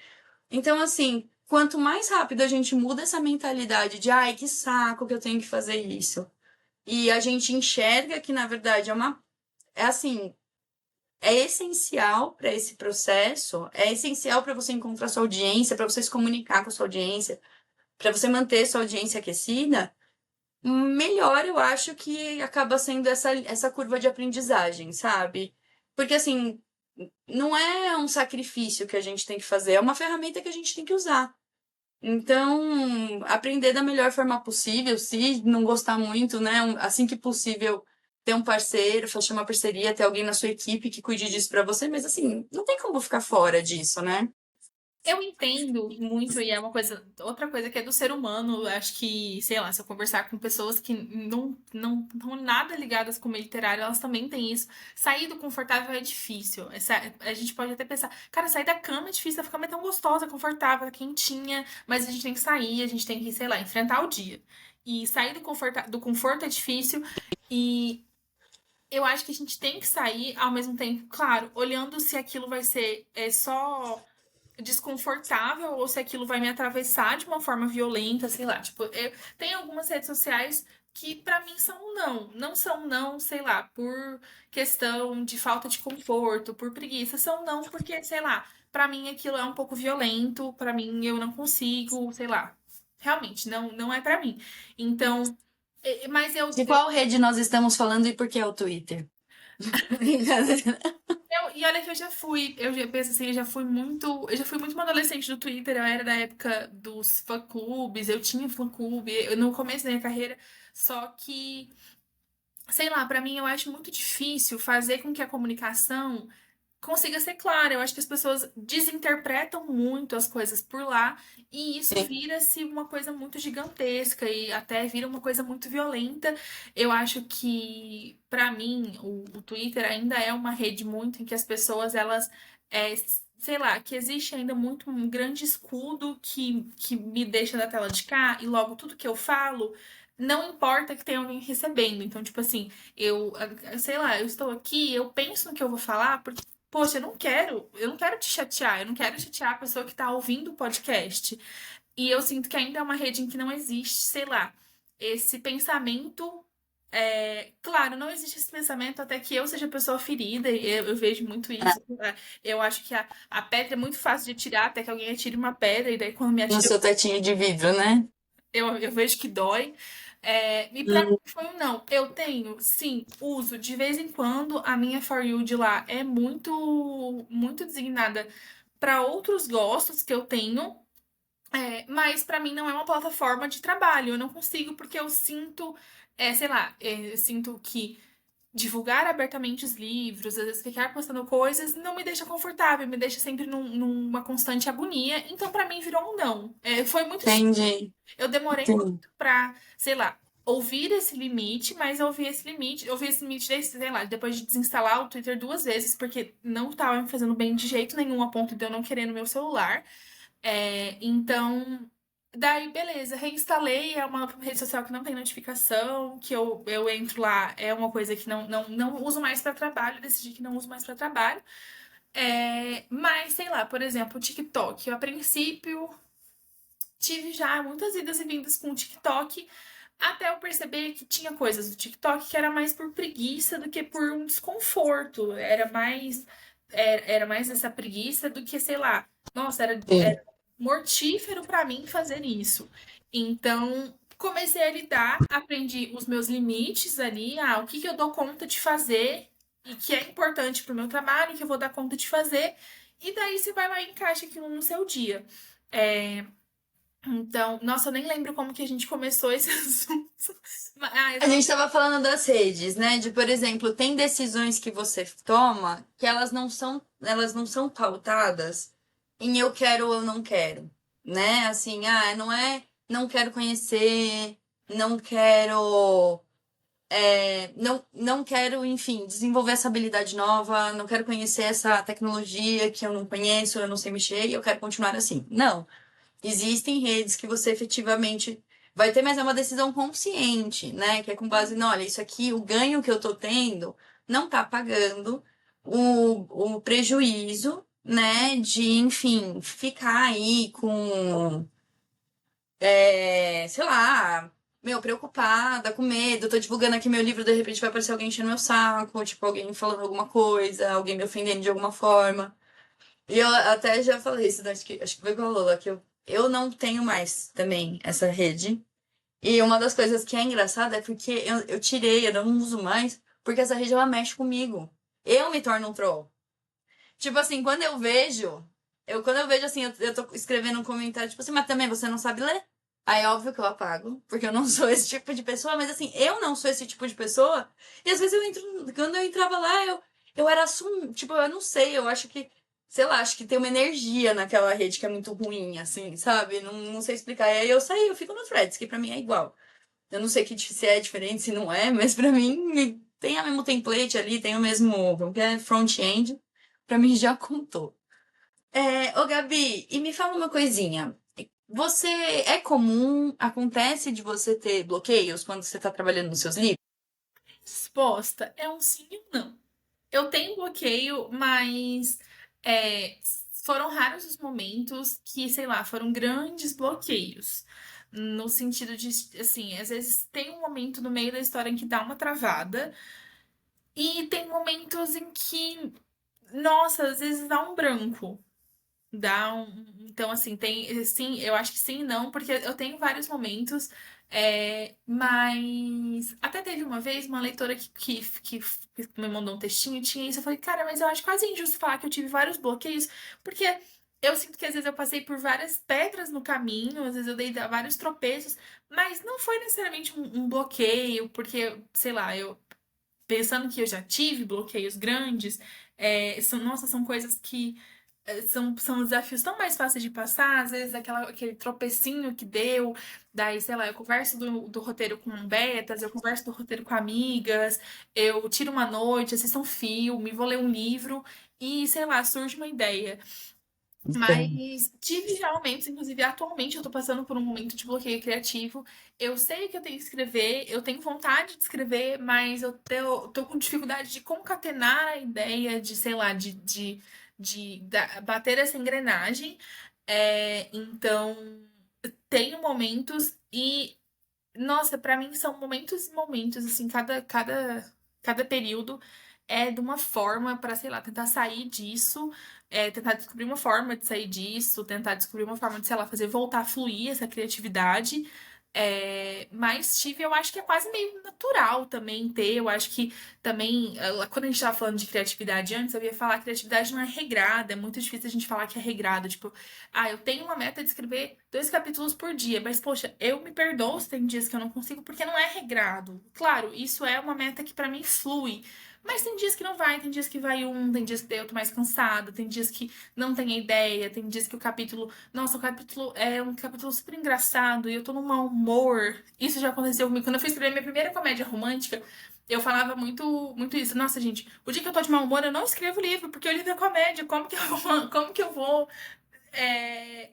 Então, assim, quanto mais rápido a gente muda essa mentalidade de ai, que saco que eu tenho que fazer isso, e a gente enxerga que, na verdade, é assim, é essencial para esse processo, é essencial para você encontrar sua audiência, para você se comunicar com sua audiência, para você manter sua audiência aquecida, melhor eu acho que acaba sendo essa curva de aprendizagem, sabe? Porque assim, não é um sacrifício que a gente tem que fazer, é uma ferramenta que a gente tem que usar. Então, aprender da melhor forma possível, se não gostar muito, né? Assim que possível, ter um parceiro, fechar uma parceria, ter alguém na sua equipe que cuide disso pra você, mas assim, não tem como ficar fora disso, né? Eu entendo muito, e é uma coisa, outra coisa que é do ser humano. Eu acho que, sei lá, se eu conversar com pessoas que não estão nada ligadas com o meio literário, elas também têm isso. Sair do confortável é difícil. A gente pode até pensar, cara, sair da cama é difícil, a cama é tão gostosa, confortável, quentinha, mas a gente tem que sair, a gente tem que, sei lá, enfrentar o dia. E sair do conforto é difícil, e eu acho que a gente tem que sair ao mesmo tempo, claro, olhando se aquilo vai ser só desconfortável ou se aquilo vai me atravessar de uma forma violenta, sei lá. Tipo, tem algumas redes sociais que pra mim são um não. Não são não, sei lá, por questão de falta de conforto, por preguiça. São não porque, sei lá, pra mim aquilo é um pouco violento, pra mim eu não consigo, sei lá. Realmente, não é pra mim. Então, mas De qual rede nós estamos falando e por que é o Twitter? e olha que eu já penso assim, eu já fui muito uma adolescente do Twitter, eu era da época dos fã-clubes, eu tinha fã-clube, no começo da minha carreira, só que, sei lá, pra mim eu acho muito difícil fazer com que a comunicação consiga ser clara. Eu acho que as pessoas desinterpretam muito as coisas por lá e isso vira-se uma coisa muito gigantesca e até vira uma coisa muito violenta. Eu acho que, pra mim, o Twitter ainda é uma rede muito em que as pessoas, elas, é, sei lá, que existe ainda muito um grande escudo que me deixa na tela de cá e logo tudo que eu falo. Não importa que tenha alguém recebendo. Então, tipo assim, sei lá, eu estou aqui, eu penso no que eu vou falar, poxa, eu não quero te chatear, eu não quero chatear a pessoa que tá ouvindo o podcast. E eu sinto que ainda é uma rede em que não existe, sei lá, esse pensamento. Claro, não existe esse pensamento até que eu seja a pessoa ferida, e eu vejo muito isso. Eu acho que a pedra é muito fácil de atirar, até que alguém atire uma pedra, e daí quando me No atira, seu tetinho de vidro, né? eu vejo que dói. E pra mim foi um não. Eu tenho, sim, uso de vez em quando. A minha For You de lá é muito designada para outros gostos que eu tenho. Mas pra mim não é uma plataforma de trabalho. Eu não consigo porque eu sinto, sei lá, eu sinto que divulgar abertamente os livros, às vezes ficar postando coisas, não me deixa confortável, me deixa sempre numa constante agonia. Então pra mim virou um não. Foi muito Entendi. eu demorei Entendi. muito pra, sei lá, ouvir esse limite, mas eu ouvi esse limite, sei lá, depois de desinstalar o Twitter duas vezes, porque não tava me fazendo bem de jeito nenhum, a ponto de eu não querer no meu celular. Então, daí, beleza, reinstalei, é uma rede social que não tem notificação, que eu entro lá, é uma coisa que não uso mais pra trabalho, decidi que não uso mais pra trabalho. Mas, sei lá, por exemplo, o TikTok, eu a princípio tive já muitas idas e vindas com o TikTok, até eu perceber que tinha coisas do TikTok que era mais por preguiça do que por um desconforto. Era mais essa preguiça do que, sei lá, nossa, Sim. era mortífero pra mim fazer isso. Então, comecei a lidar, aprendi os meus limites ali, o que que eu dou conta de fazer e que é importante pro meu trabalho, que eu vou dar conta de fazer. E daí você vai lá e encaixa aquilo no seu dia. É, então, nossa, eu nem lembro como que a gente começou esse assunto. Ah, eu A gente tava. estava falando das redes, né? De, por exemplo, tem decisões que você toma que elas não são pautadas em eu quero ou não quero, né? Assim, não é, não quero conhecer, não quero, não quero, enfim, desenvolver essa habilidade nova, não quero conhecer essa tecnologia que eu não conheço, eu não sei mexer e eu quero continuar assim. Não. Existem redes que você efetivamente vai ter, mas é uma decisão consciente, né? Que é com base no, olha, isso aqui, o ganho que eu tô tendo não tá pagando o prejuízo, né? De, enfim, ficar aí com, sei lá, meu, preocupada, com medo, tô divulgando aqui meu livro, de repente vai aparecer alguém enchendo meu saco, tipo, alguém falando alguma coisa, alguém me ofendendo de alguma forma. E eu até já falei isso, né? Acho que foi com a Lola, que eu não tenho mais também essa rede. E uma das coisas que é engraçada é porque eu tirei, eu não uso mais, porque essa rede ela mexe comigo. Eu me torno um troll. Tipo assim, quando eu vejo assim, eu tô escrevendo um comentário, tipo assim, mas também você não sabe ler? Aí óbvio que eu apago, porque eu não sou esse tipo de pessoa, mas assim, eu não sou esse tipo de pessoa. E às vezes quando eu entrava lá, eu era tipo, eu não sei, eu acho que, sei lá, acho que tem uma energia naquela rede que é muito ruim, assim, sabe? Não sei explicar. E aí eu saí, eu fico no Threads, que pra mim é igual. Eu não sei se é diferente, se não é, mas pra mim tem a mesmo template ali, tem o mesmo, como que é, front-end. Pra mim já contou. Ô Gabi, e me fala uma coisinha. Você é comum, acontece de você ter bloqueios quando você tá trabalhando nos seus livros? Resposta é um sim e um não. Eu tenho bloqueio, mas é, foram raros os momentos que, sei lá, foram grandes bloqueios. No sentido de, assim, às vezes tem um momento no meio da história em que dá uma travada, e tem momentos em que, nossa, às vezes dá um branco. Dá um. Então, assim, tem. Sim, eu acho que sim e não, porque eu tenho vários momentos. Mas até teve uma vez uma leitora que me mandou um textinho e tinha isso. Eu falei, cara, mas eu acho quase injusto falar que eu tive vários bloqueios, porque eu sinto que às vezes eu passei por várias pedras no caminho, às vezes eu dei vários tropeços, mas não foi necessariamente um bloqueio, porque, sei lá, eu pensando que eu já tive bloqueios grandes, nossa, são coisas que são desafios tão mais fáceis de passar, às vezes aquele tropecinho que deu, daí, sei lá, eu converso do roteiro com betas, eu converso do roteiro com amigas, eu tiro uma noite, assisto um filme, vou ler um livro e, sei lá, surge uma ideia. Sim. Mas tive já momentos, inclusive atualmente eu tô passando por um momento de bloqueio criativo. Eu sei que eu tenho que escrever, eu tenho vontade de escrever, mas tô com dificuldade de concatenar a ideia de, sei lá, bater essa engrenagem. Então, tenho momentos e, nossa, pra mim são momentos e momentos, assim, cada período é de uma forma pra, sei lá, tentar sair disso, tentar descobrir uma forma de sair disso, tentar descobrir uma forma de, sei lá, fazer voltar a fluir essa criatividade. Mas tive, eu acho que é quase meio natural também ter. Eu acho que também, quando a gente tava falando de criatividade antes, eu ia falar que criatividade não é regrada, é muito difícil a gente falar que é regrada. Tipo, eu tenho uma meta de escrever 2 capítulos por dia, mas poxa, eu me perdoo se tem dias que eu não consigo, porque não é regrado. Claro, isso é uma meta que pra mim flui. Mas tem dias que não vai, tem dias que vai um, tem dias que eu tô mais cansada, tem dias que não tem ideia, tem dias que o capítulo. Nossa, o capítulo é um capítulo super engraçado e eu tô num mau humor. Isso já aconteceu comigo. Quando eu fui escrever minha primeira comédia romântica, eu falava muito isso. Nossa, gente, o dia que eu tô de mau humor, eu não escrevo livro, porque o livro é comédia. Como que eu vou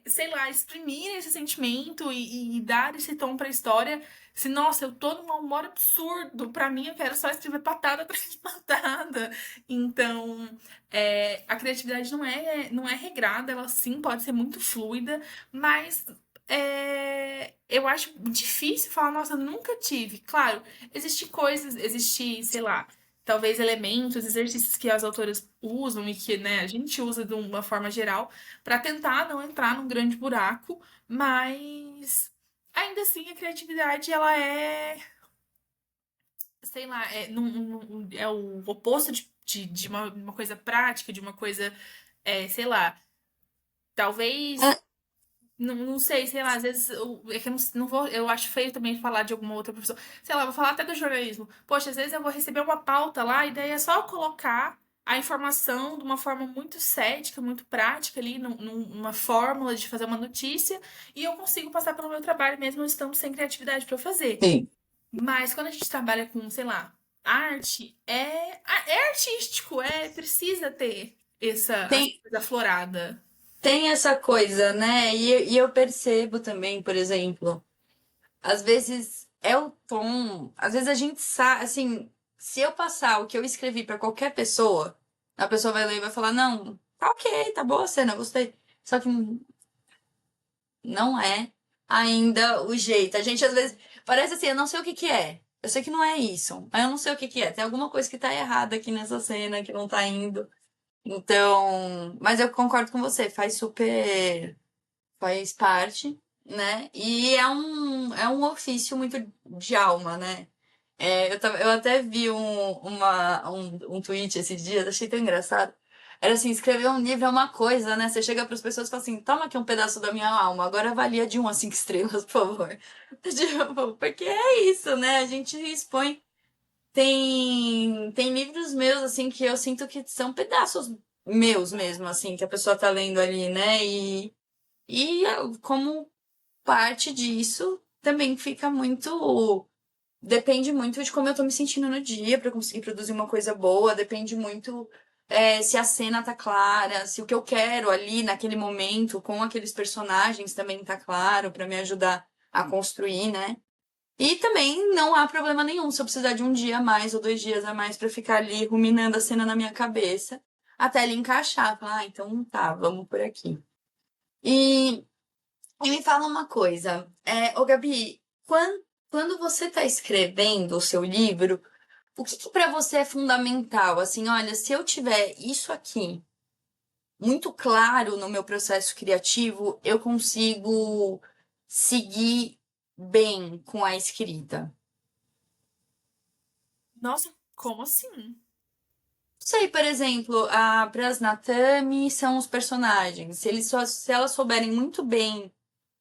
sei lá, exprimir esse sentimento e dar esse tom pra história. Se, nossa, eu tô num mau humor absurdo, pra mim eu quero só escrever patada atrás de patada. Então, a criatividade não é regrada, ela sim pode ser muito fluida, mas eu acho difícil falar, nossa, eu nunca tive. Claro, existe, sei lá, talvez elementos, exercícios que as autoras usam e que, né, a gente usa de uma forma geral para tentar não entrar num grande buraco, mas ainda assim a criatividade ela sei lá, é o oposto de uma coisa prática, de uma coisa sei lá, talvez. Não, não sei, sei lá, às vezes é que eu não vou, eu acho feio também falar de alguma outra profissão. Sei lá, vou falar até do jornalismo. Poxa, às vezes eu vou receber uma pauta lá e daí é só colocar a informação de uma forma muito cética, muito prática ali, numa fórmula de fazer uma notícia, e eu consigo passar pelo meu trabalho mesmo estando sem criatividade para fazer. Sim. Mas quando a gente trabalha com, sei lá, arte, é artístico, precisa ter essa Tem, coisa aflorada. tem essa coisa, né? E eu percebo também, por exemplo, às vezes é o tom, às vezes a gente sabe, assim, se eu passar o que eu escrevi pra qualquer pessoa, a pessoa vai ler e vai falar, não, tá ok, tá boa a cena, gostei. Só que não é ainda o jeito. A gente às vezes parece assim, eu não sei o que que é. Eu sei que não é isso, mas eu não sei o que que é. Tem alguma coisa que tá errada aqui nessa cena, que não tá indo. Então, mas eu concordo com você, faz parte, né? E é um ofício muito de alma, né? Eu até vi um tweet esses dias, achei tão engraçado. Era assim, escrever um livro é uma coisa, né? Você chega para as pessoas e fala assim, toma aqui um pedaço da minha alma, agora avalia de 1 a 5 estrelas, por favor. Tipo, porque é isso, né? A gente expõe. Tem livros meus, assim, que eu sinto que são pedaços meus mesmo, assim, que a pessoa tá lendo ali, né? Como parte disso também fica muito. Depende muito de como eu tô me sentindo no dia pra conseguir produzir uma coisa boa. Depende muito se a cena tá clara, se o que eu quero ali naquele momento com aqueles personagens também tá claro pra me ajudar a construir, né? E também não há problema nenhum se eu precisar de um dia a mais ou 2 dias a mais pra ficar ali ruminando a cena na minha cabeça até ele encaixar. Falar, então tá, vamos por aqui. E e me fala uma coisa, ô Gabi, quando você está escrevendo o seu livro, o que para você é fundamental? Assim, olha, se eu tiver isso aqui muito claro no meu processo criativo, eu consigo seguir bem com a escrita. Nossa, como assim? Sei, por exemplo, a Prasnatami são os personagens. Se elas souberem muito bem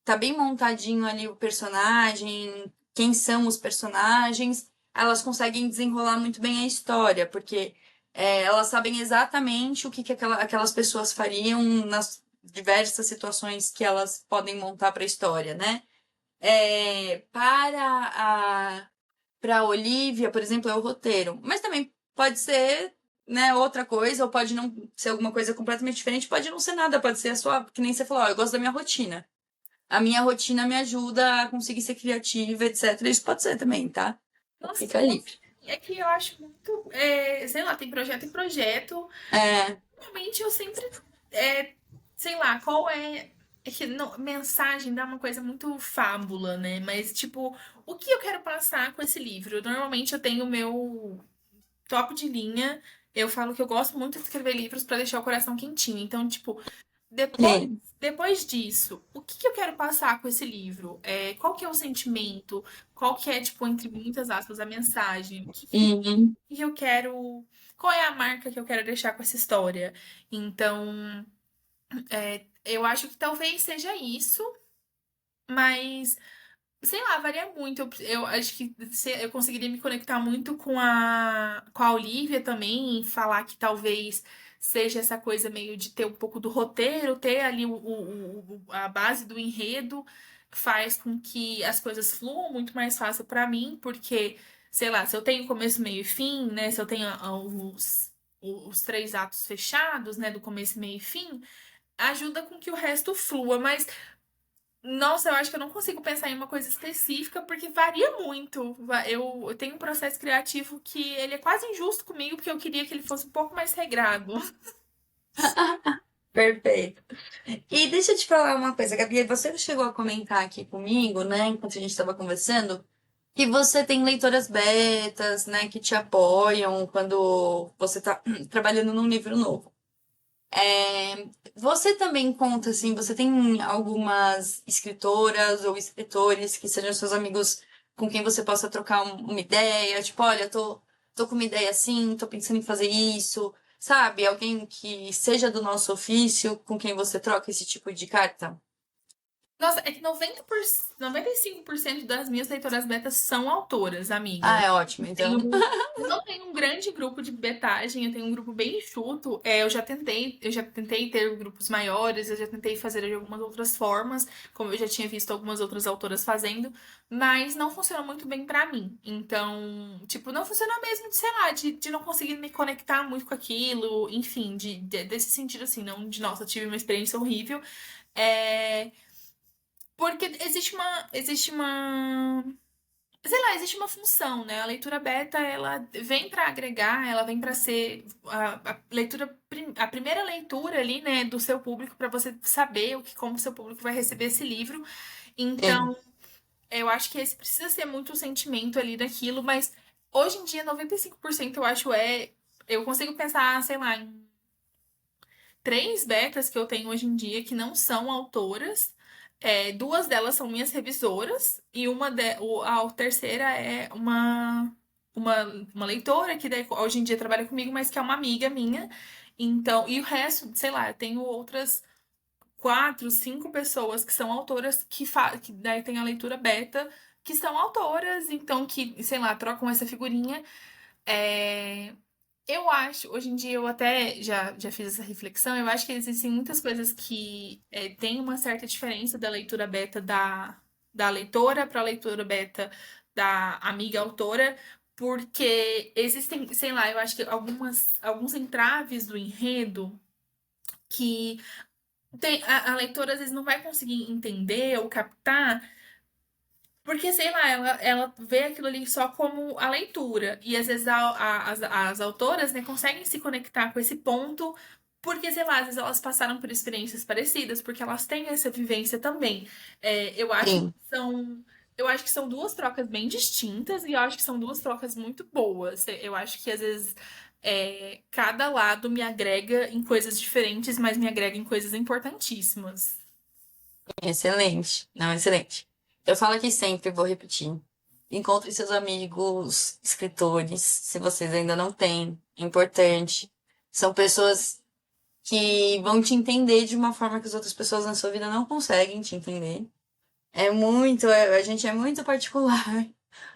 tá bem montadinho ali o personagem, quem são os personagens, elas conseguem desenrolar muito bem a história, porque elas sabem exatamente o que, aquelas pessoas fariam nas diversas situações que elas podem montar para a história, né? Para a Olivia, por exemplo, é o roteiro, mas também pode ser, né, outra coisa, ou pode não ser alguma coisa completamente diferente, pode não ser nada, pode ser a sua, que nem você falou, ó, eu gosto da minha rotina. A minha rotina me ajuda a conseguir ser criativa, etc. Isso pode ser também, tá? Nossa, Fica livre. é que eu acho muito. Sei lá, tem projeto em projeto. É, Realmente eu sempre. é, Sei lá, qual é. É que mensagem dá uma coisa muito fábula, né? Mas, tipo, o que eu quero passar com esse livro? Normalmente eu tenho o meu top de linha. Eu falo que eu gosto muito de escrever livros pra deixar o coração quentinho. Então, tipo, depois, sim. depois disso, o que que eu quero passar com esse livro? Qual que é o sentimento? Qual que é, tipo, entre muitas aspas, a mensagem? Uhum. Que eu quero. Qual é a marca que eu quero deixar com essa história? Então, eu acho que talvez seja isso, mas sei lá, varia muito. Eu acho que eu conseguiria me conectar muito com a Olivia também, e falar que talvez seja essa coisa meio de ter um pouco do roteiro, ter ali a base do enredo, faz com que as coisas fluam muito mais fácil pra mim, porque, sei lá, se eu tenho começo, meio e fim, né? Se eu tenho os 3 atos fechados, né? Do começo, meio e fim, ajuda com que o resto flua, mas nossa, eu acho que eu não consigo pensar em uma coisa específica porque varia muito. Eu tenho um processo criativo que ele é quase injusto comigo porque eu queria que ele fosse um pouco mais regrado. Perfeito. E deixa eu te falar uma coisa, Gabi. Você chegou a comentar aqui comigo, né, enquanto a gente estava conversando, que você tem leitoras betas, né, que te apoiam quando você está trabalhando num livro novo. Você também conta, assim, você tem algumas escritoras ou escritores que sejam seus amigos com quem você possa trocar uma ideia? Tipo, olha, tô com uma ideia assim, tô pensando em fazer isso. sabe? Alguém que seja do nosso ofício, com quem você troca esse tipo de carta? Nossa, é que 95% das minhas leitoras betas são autoras, amiga. Ah, é ótimo, então. Tenho, eu não tenho um grande grupo de betagem, eu tenho um grupo bem enxuto. Eu já tentei ter grupos maiores, eu já tentei fazer de algumas outras formas, como eu já tinha visto algumas outras autoras fazendo, mas não funciona muito bem pra mim. Então, tipo, não funciona mesmo de, sei lá, de não conseguir me conectar muito com aquilo, enfim, desse sentido assim, não de, nossa, eu tive uma experiência horrível. É, porque sei lá, existe uma função, né? A leitura beta, ela vem para agregar, ela vem para ser a leitura, a primeira leitura ali, né, do seu público, para você saber como seu público vai receber esse livro. Sim. Então, eu acho que esse precisa ser muito o sentimento ali daquilo, mas hoje em dia, 95% eu acho eu consigo pensar, sei lá, em três betas que eu tenho hoje em dia que não são autoras. Duas delas são minhas revisoras e a terceira é uma, uma leitora que daí, hoje em dia trabalha comigo, mas que é uma amiga minha. Então, e o resto, sei lá, eu tenho outras quatro, cinco pessoas que são autoras que daí tem a leitura beta, que são autoras, então que, sei lá, trocam essa figurinha. É, eu acho, hoje em dia eu até já fiz essa reflexão, eu acho que existem muitas coisas que têm uma certa diferença da leitura beta da leitora para a leitura beta da amiga autora, porque existem, sei lá, eu acho que alguns entraves do enredo que a leitora às vezes não vai conseguir entender ou captar porque, sei lá, ela vê aquilo ali só como a leitura. E às vezes as autoras, né, conseguem se conectar com esse ponto, porque, sei lá, às vezes elas passaram por experiências parecidas, porque elas têm essa vivência também. Eu acho que Sim. são duas trocas bem distintas e eu acho que são duas trocas muito boas. Eu acho que às vezes cada lado me agrega em coisas diferentes, mas me agrega em coisas importantíssimas. Excelente. Não, excelente. Eu falo aqui sempre, vou repetir. Encontre seus amigos escritores, se vocês ainda não têm. É importante. São pessoas que vão te entender de uma forma que as outras pessoas na sua vida não conseguem te entender. A gente é muito particular.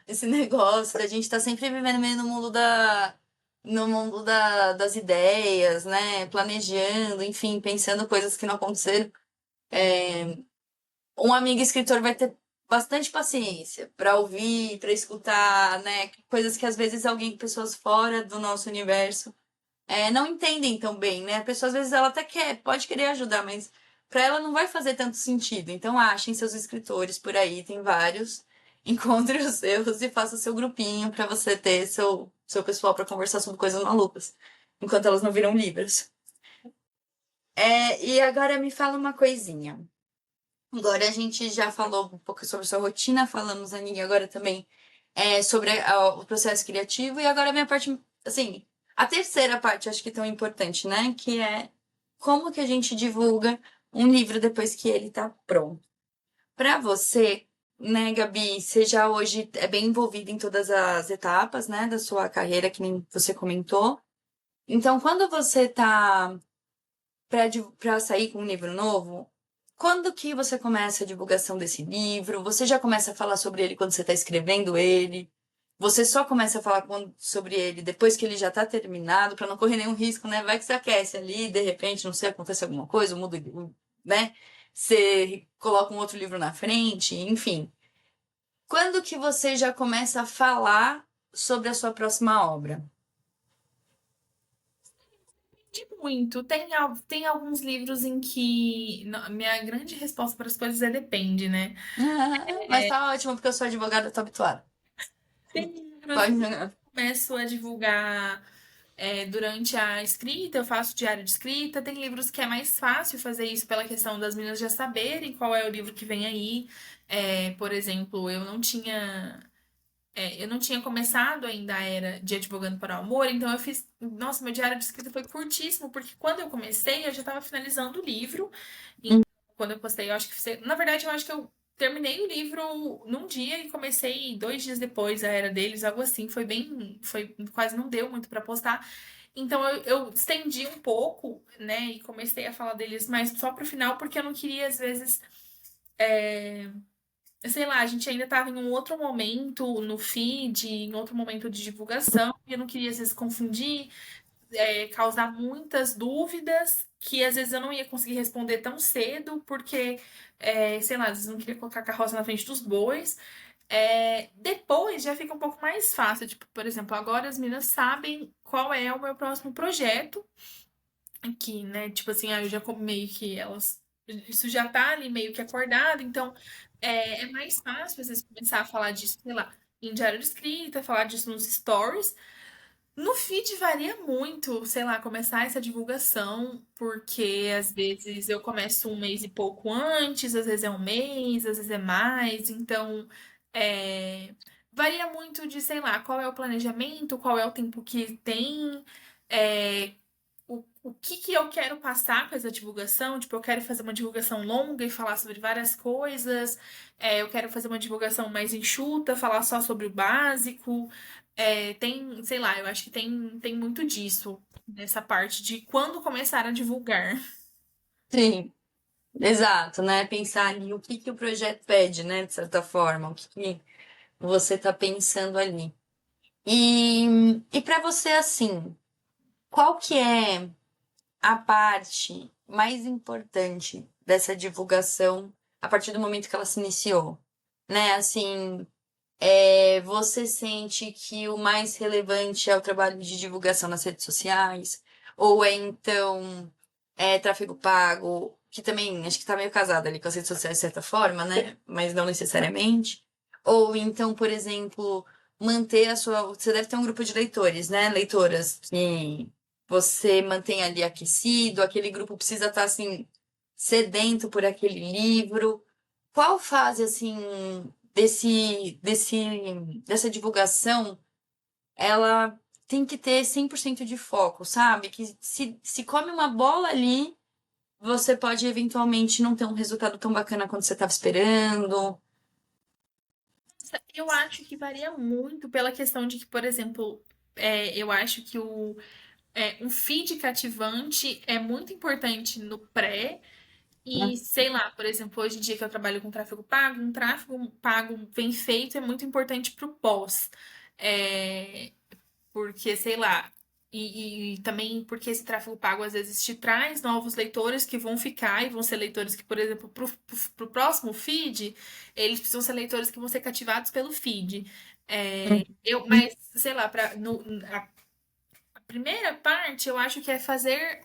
Esse negócio da gente estar sempre vivendo meio no mundo das ideias, né? Planejando, enfim, pensando coisas que não aconteceram. Um amigo escritor vai ter bastante paciência para ouvir, para escutar, né? Coisas que às vezes pessoas fora do nosso universo, não entendem tão bem, né? A pessoa às vezes ela até pode querer ajudar, mas para ela não vai fazer tanto sentido. Então achem seus escritores por aí, tem vários. Encontre os seus e faça o seu grupinho para você ter seu pessoal para conversar sobre coisas malucas, enquanto elas não viram livros. E agora me fala uma coisinha. Agora a gente já falou um pouco sobre sua rotina, falamos, Aninha, agora também sobre o processo criativo, e agora a minha parte, assim, a terceira parte, acho que é tão importante, né? Que é como que a gente divulga um livro depois que ele tá pronto. Para você, né, Gabi, você já hoje é bem envolvida em todas as etapas, né, da sua carreira, que nem você comentou. Então, quando você tá para sair com um livro novo, quando que você começa a divulgação desse livro? Você já começa a falar sobre ele quando você está escrevendo ele? Você só começa a falar sobre ele depois que ele já está terminado, para não correr nenhum risco, né? Vai que você aquece ali, de repente, não sei, acontece alguma coisa, muda, né? Você coloca um outro livro na frente, enfim. Quando que você já começa a falar sobre a sua próxima obra? De muito. Tem alguns livros em que minha grande resposta para as coisas é depende, né? Mas tá ótimo, porque eu sou advogada, tô habituada. Tem livros Pode. que eu começo a divulgar durante a escrita, eu faço diário de escrita. Tem livros que é mais fácil fazer isso pela questão das meninas já saberem qual é o livro que vem aí. Por exemplo, eu não tinha começado ainda a era de Advogando para o Amor, então eu fiz. Nossa, meu diário de escrita foi curtíssimo, porque quando eu comecei, eu já estava finalizando o livro. Então, quando eu postei, eu acho que. Na verdade, eu acho que eu terminei o livro num dia e comecei 2 dias depois a era deles, algo assim. Foi bem. Quase não deu muito para postar. Então eu estendi um pouco, né, e comecei a falar deles mais só pro final, porque eu não queria, às vezes, sei lá, a gente ainda estava em um outro momento no feed, em outro momento de divulgação, e eu não queria, às vezes, confundir, causar muitas dúvidas, que às vezes eu não ia conseguir responder tão cedo, porque, sei lá, às vezes eu não queria colocar a carroça na frente dos bois. Depois já fica um pouco mais fácil. Tipo, por exemplo, agora as meninas sabem qual é o meu próximo projeto. Aqui, né? Tipo assim, eu já meio que elas. Isso já tá ali meio que acordado, então é mais fácil vocês começar a falar disso, sei lá, em diário de escrita, falar disso nos stories. No feed varia muito, sei lá, começar essa divulgação, porque às vezes eu começo um mês e pouco antes, às vezes é um mês, às vezes é mais, então é, varia muito de, sei lá, qual é o planejamento, qual é o tempo que tem, é, o que que eu quero passar com essa divulgação. Tipo, eu quero fazer uma divulgação longa e falar sobre várias coisas, eu quero fazer uma divulgação mais enxuta, falar só sobre o básico. Tem, sei lá, eu acho que tem muito disso nessa parte de quando começar a divulgar. Sim, exato, né? Pensar ali o que que o projeto pede, né? De certa forma, o que que você tá pensando ali. E para você, assim, qual que é a parte mais importante dessa divulgação a partir do momento que ela se iniciou? Né? Assim, você sente que o mais relevante é o trabalho de divulgação nas redes sociais? Ou então tráfego pago, que também acho que tá meio casado ali com as redes sociais de certa forma, né? Mas não necessariamente. Ou então, por exemplo, manter a sua. Você deve ter um grupo de leitores, né? Leitoras que você mantém ali aquecido, aquele grupo precisa estar assim, sedento por aquele livro. Qual fase, assim, dessa divulgação, ela tem que ter 100% de foco, sabe? Que se come uma bola ali, você pode eventualmente não ter um resultado tão bacana quanto você estava esperando. Eu acho que varia muito pela questão de que, por exemplo, eu acho que um feed cativante é muito importante no pré. E sei lá, por exemplo, hoje em dia que eu trabalho com tráfego pago, um tráfego pago bem feito é muito importante para o pós. É, porque, sei lá, e também porque esse tráfego pago às vezes te traz novos leitores que vão ficar e vão ser leitores que, por exemplo, pro próximo feed, eles precisam ser leitores que vão ser cativados pelo feed. Mas, sei lá, a primeira parte eu acho que é fazer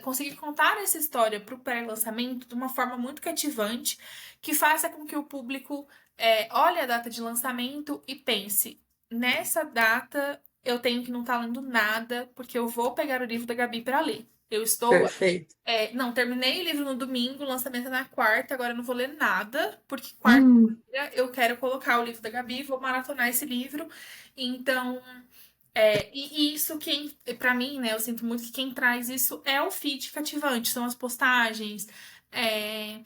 conseguir contar essa história para o pré-lançamento de uma forma muito cativante, que faça com que o público olhe a data de lançamento e pense, nessa data eu tenho que não estar lendo nada, porque eu vou pegar o livro da Gabi para ler. Eu estou. Perfeito. Não, terminei o livro no domingo, o lançamento é na quarta, agora eu não vou ler nada, porque Hum. quarta-feira eu quero colocar o livro da Gabi, vou maratonar esse livro. Então, e isso pra mim, né, eu sinto muito que quem traz isso é o feed cativante, são as postagens, é,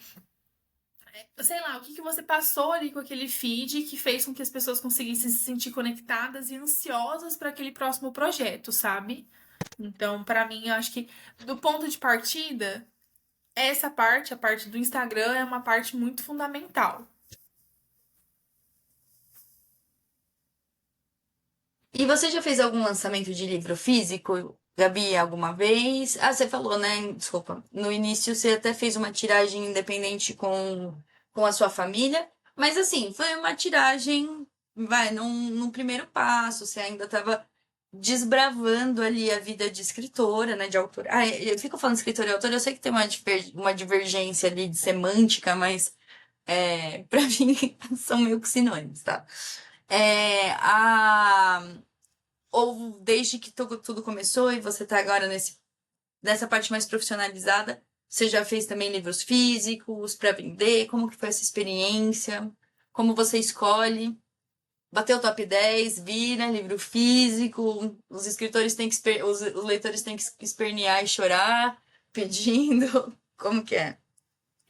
sei lá, o que que você passou ali com aquele feed que fez com que as pessoas conseguissem se sentir conectadas e ansiosas para aquele próximo projeto, sabe? Então, pra mim, eu acho que do ponto de partida, essa parte, a parte do Instagram, é uma parte muito fundamental. E você já fez algum lançamento de livro físico, Gabi, alguma vez? Ah, você falou, né? Desculpa. No início você até fez uma tiragem independente com a sua família, mas assim, foi uma tiragem, vai, num primeiro passo, você ainda estava desbravando ali a vida de escritora, né? De autora. Ah, eu fico falando escritora e autora, eu sei que tem uma divergência ali de semântica, mas para mim são meio que sinônimos, tá? É, a ou desde que tudo começou e você tá agora nessa parte mais profissionalizada, você já fez também livros físicos para vender? Como que foi essa experiência? Como você escolhe? Bateu o top 10, vira livro físico, os escritores têm que os leitores têm que espernear e chorar pedindo. Como que é?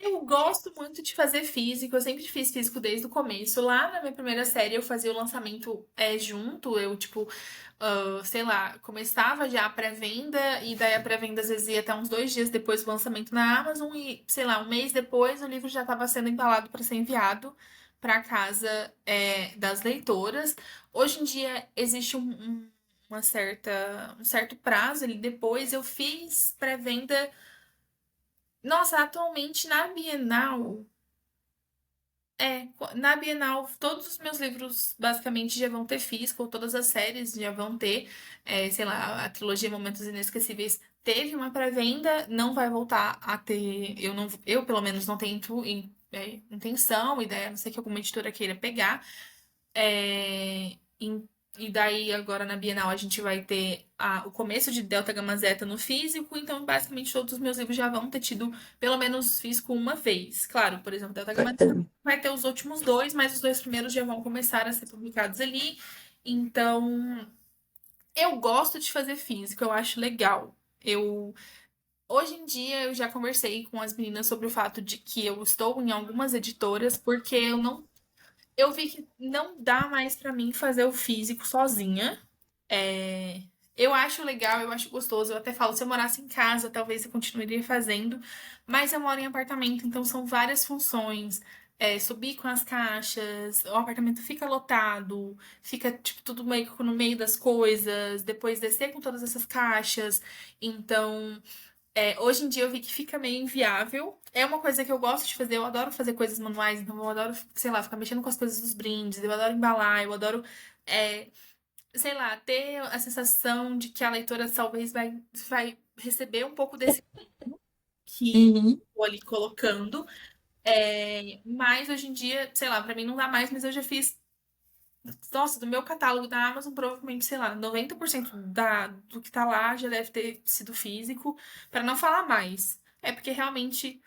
Eu gosto muito de fazer físico, eu sempre fiz físico desde o começo. Lá na minha primeira série eu fazia o lançamento junto, eu, tipo, sei lá, começava já a pré-venda, e daí a pré-venda às vezes ia até uns 2 dias depois do lançamento na Amazon, e, sei lá, um mês depois o livro já estava sendo embalado para ser enviado para casa das leitoras. Hoje em dia existe um certo prazo ali depois. Eu fiz pré-venda. Nossa, atualmente na Bienal. Na Bienal, todos os meus livros basicamente já vão ter físico, todas as séries já vão ter. Sei lá, a trilogia Momentos Inesquecíveis teve uma pré-venda, não vai voltar a ter. Eu, não, eu pelo menos não tenho intenção, ideia, a não ser que alguma editora queira pegar. É, em- e daí, agora na Bienal, a gente vai ter o começo de Delta Gamma Zeta no físico, então basicamente todos os meus livros já vão ter tido pelo menos físico uma vez. Claro, por exemplo, Delta Gamma Zeta Bacana. vai ter os últimos dois, mas os dois primeiros já vão começar a ser publicados ali. Então, eu gosto de fazer físico, eu acho legal. Hoje em dia, eu já conversei com as meninas sobre o fato de que eu estou em algumas editoras, porque eu vi que não dá mais pra mim fazer o físico sozinha. É, eu acho legal, eu acho gostoso. Eu até falo, se eu morasse em casa, talvez eu continuaria fazendo. Mas eu moro em apartamento, então são várias funções. Subir com as caixas, o apartamento fica lotado, fica tipo tudo meio que no meio das coisas, depois descer com todas essas caixas. Então, hoje em dia eu vi que fica meio inviável. É uma coisa que eu gosto de fazer, eu adoro fazer coisas manuais, então eu adoro, sei lá, ficar mexendo com as coisas dos brindes, eu adoro embalar, eu adoro, é, sei lá, ter a sensação de que a leitora talvez vai receber um pouco desse que Uhum. eu tô ali colocando. Mas hoje em dia, sei lá, pra mim não dá mais, mas eu já fiz. Nossa, do meu catálogo da Amazon, provavelmente, sei lá, 90% do que tá lá já deve ter sido físico, pra não falar mais. É porque realmente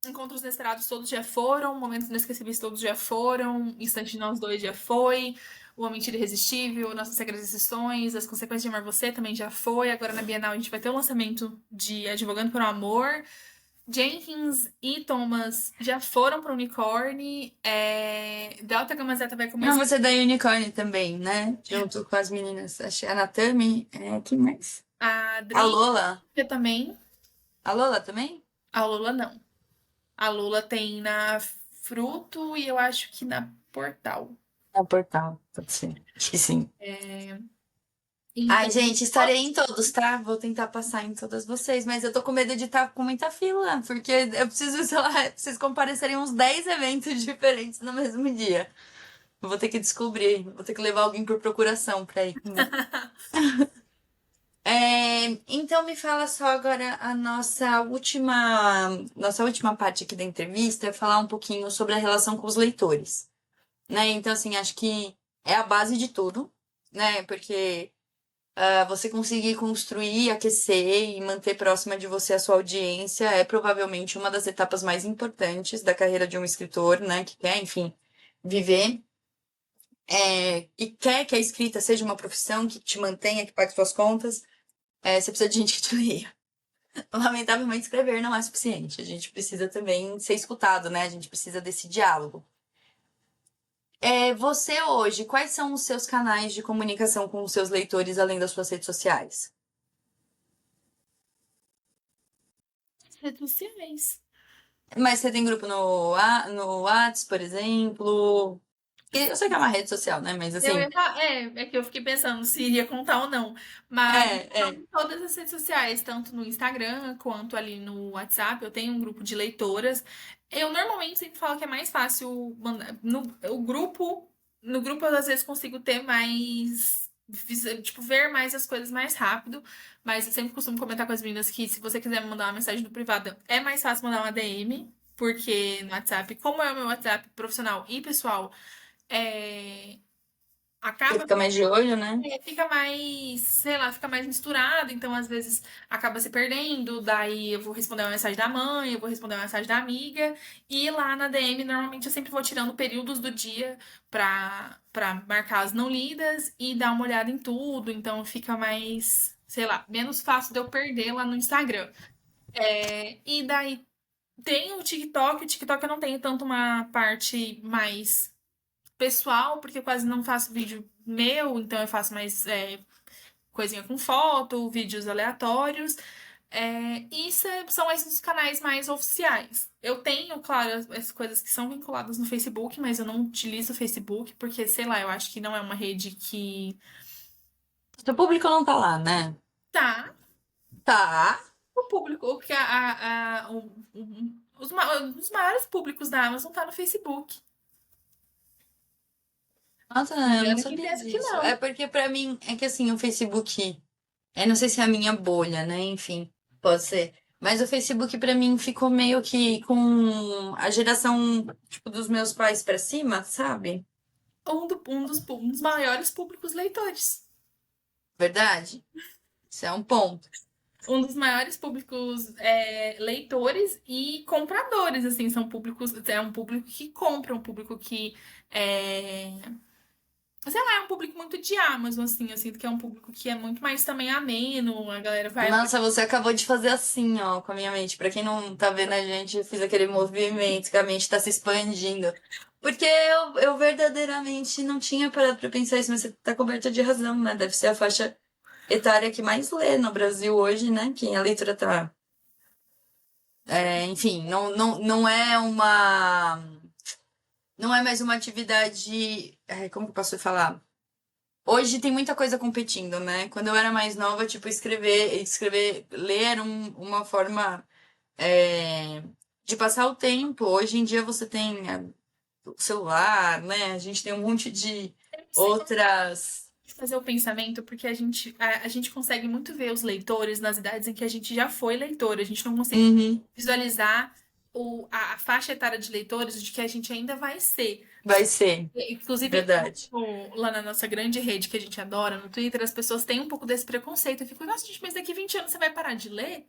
Encontros Inesperados todos já foram, Momentos Inesquecíveis todos já foram, Instante de Nós Dois já foi, O Mentira Irresistível, Nossas Segredas Exceções, As Consequências de Amar Você também já foi. Agora na Bienal a gente vai ter o lançamento de Advogando por Amor. Jenkins e Thomas já foram para Unicórnio. Delta Gamma Zeta vai Ah, começar. você é da Unicorn também, né? Junto com as meninas. Achei a Natami. Quem mais? A A Drica Lola. também. A Lola também? A Lula não. A Lula tem na Fruto e eu acho que na Portal. É o portal, pode ser. Acho que sim. Então, Ai, gente, estarei em todos, tá? Vou tentar passar em todas vocês, mas eu tô com medo de estar com muita fila, porque eu preciso, sei lá, vocês comparecerem uns 10 eventos diferentes no mesmo dia. Eu vou ter que descobrir, vou ter que levar alguém por procuração pra ir comigo. Então me fala só agora a nossa última parte aqui da entrevista é falar um pouquinho sobre a relação com os leitores, né? Então, assim, acho que é a base de tudo, né? Porque você conseguir construir, aquecer e manter próxima de você a sua audiência é provavelmente uma das etapas mais importantes da carreira de um escritor, né? Que quer, enfim, viver. E quer que a escrita seja uma profissão que te mantenha, que pague suas contas. Você precisa de gente que te leia. Lamentavelmente, escrever não é suficiente. A gente precisa também ser escutado, né? A gente precisa desse diálogo. Você hoje, quais são os seus canais de comunicação com os seus leitores, além das suas redes sociais? redes sociais. Mas você tem grupo no Whats, por exemplo? Eu sei que é uma rede social, né? Mas assim. É que eu fiquei pensando se iria contar ou não. Mas É. em todas as redes sociais, tanto no Instagram quanto ali no WhatsApp, eu tenho um grupo de leitoras. Eu normalmente sempre falo que é mais fácil mandar. No grupo eu às vezes consigo ter mais. Tipo, ver mais as coisas mais rápido. Mas eu sempre costumo comentar com as meninas que se você quiser me mandar uma mensagem no privado, é mais fácil mandar uma DM. Porque no WhatsApp, como é o meu WhatsApp profissional e pessoal, é, Você acaba fica mais de olho, né? fica mais, sei lá, fica mais misturado, então às vezes acaba se perdendo, daí eu vou responder uma mensagem da mãe, eu vou responder uma mensagem da amiga, e lá na DM normalmente eu sempre vou tirando períodos do dia pra marcar as não lidas e dar uma olhada em tudo, então fica mais, sei lá, menos fácil de eu perder lá no Instagram. E daí Tem o TikTok eu não tenho tanto uma parte mais pessoal, porque eu quase não faço vídeo meu, então eu faço mais coisinha com foto, vídeos aleatórios. São esses canais mais oficiais. Eu tenho, claro, as coisas que são vinculadas no Facebook, mas eu não utilizo o Facebook, porque, sei lá, eu acho que não é uma rede que Seu público não tá lá, né? tá Tá. o público, que os maiores públicos da Amazon tá no Facebook. Nossa, eu não Engano quem sabia pensa que disso. É não. porque pra mim, é que assim, o Facebook, não sei se é a minha bolha, né? Enfim, pode ser. Mas o Facebook pra mim ficou meio que com a geração, tipo, dos meus pais pra cima, sabe? Um dos maiores públicos leitores. Verdade? Isso é um ponto. Um dos maiores públicos leitores e compradores, assim, são públicos, é um público que compra, um público que é, sei lá, é um público muito de Amazon, assim, eu sinto que é um público que é muito mais também ameno, a galera vai. Nossa, você acabou de fazer assim, ó, com a minha mente. Pra quem não tá vendo a gente, eu fiz aquele movimento que a mente tá se expandindo. Porque eu verdadeiramente não tinha parado pra pensar isso, mas você tá coberta de razão, né? Deve ser a faixa etária que mais lê no Brasil hoje, né? Quem a leitura tá. Enfim, não é uma. Não é mais uma atividade. Como que eu posso falar? Hoje tem muita coisa competindo, né? Quando eu era mais nova, tipo, ler era uma forma de passar o tempo. Hoje em dia você tem o celular, né? A gente tem um monte de outras. Fazer o pensamento, porque a gente consegue muito ver os leitores nas idades em que a gente já foi leitor. A gente não consegue Uhum, visualizar a faixa etária de leitores de que a gente ainda vai ser. vai ser, Inclusive, verdade. lá na nossa grande rede que a gente adora, no Twitter, as pessoas têm um pouco desse preconceito. Eu fico, nossa, gente, mas daqui 20 anos você vai parar de ler?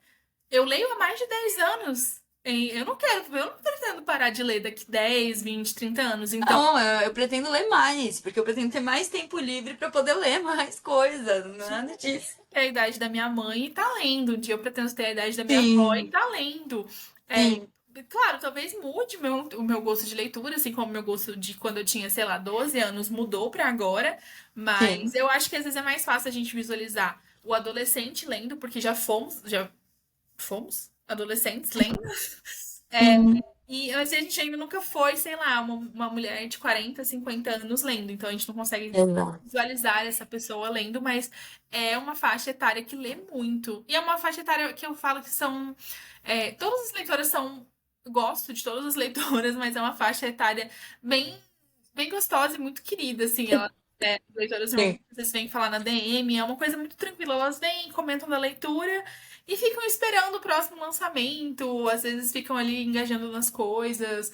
Eu leio há mais de 10 anos. Eu não pretendo parar de ler daqui 10, 20, 30 anos. Então, Não, eu pretendo ler mais, porque eu pretendo ter mais tempo livre para poder ler mais coisas, nada disso. é a idade da minha mãe e tá lendo. Um dia eu pretendo ter a idade da minha avó e Sim, tá lendo. É, sim, claro, talvez mude o meu gosto de leitura, assim como o meu gosto de quando eu tinha, sei lá, 12 anos mudou pra agora. Mas sim. eu acho que às vezes é mais fácil a gente visualizar o adolescente lendo, porque já fomos adolescentes lendo. Sim, Mas a gente ainda nunca foi, sei lá, uma mulher de 40, 50 anos lendo. Então a gente não consegue exato. visualizar essa pessoa lendo, mas é uma faixa etária que lê muito. E é uma faixa etária que eu falo que são. Todas as leitoras são. Gosto de todas as leitoras, mas é uma faixa etária bem, bem gostosa e muito querida, assim. As leitoras Sim. normalmente vocês vêm falar na DM, é uma coisa muito tranquila. Elas vêm, comentam da leitura e ficam esperando o próximo lançamento, às vezes ficam ali engajando nas coisas.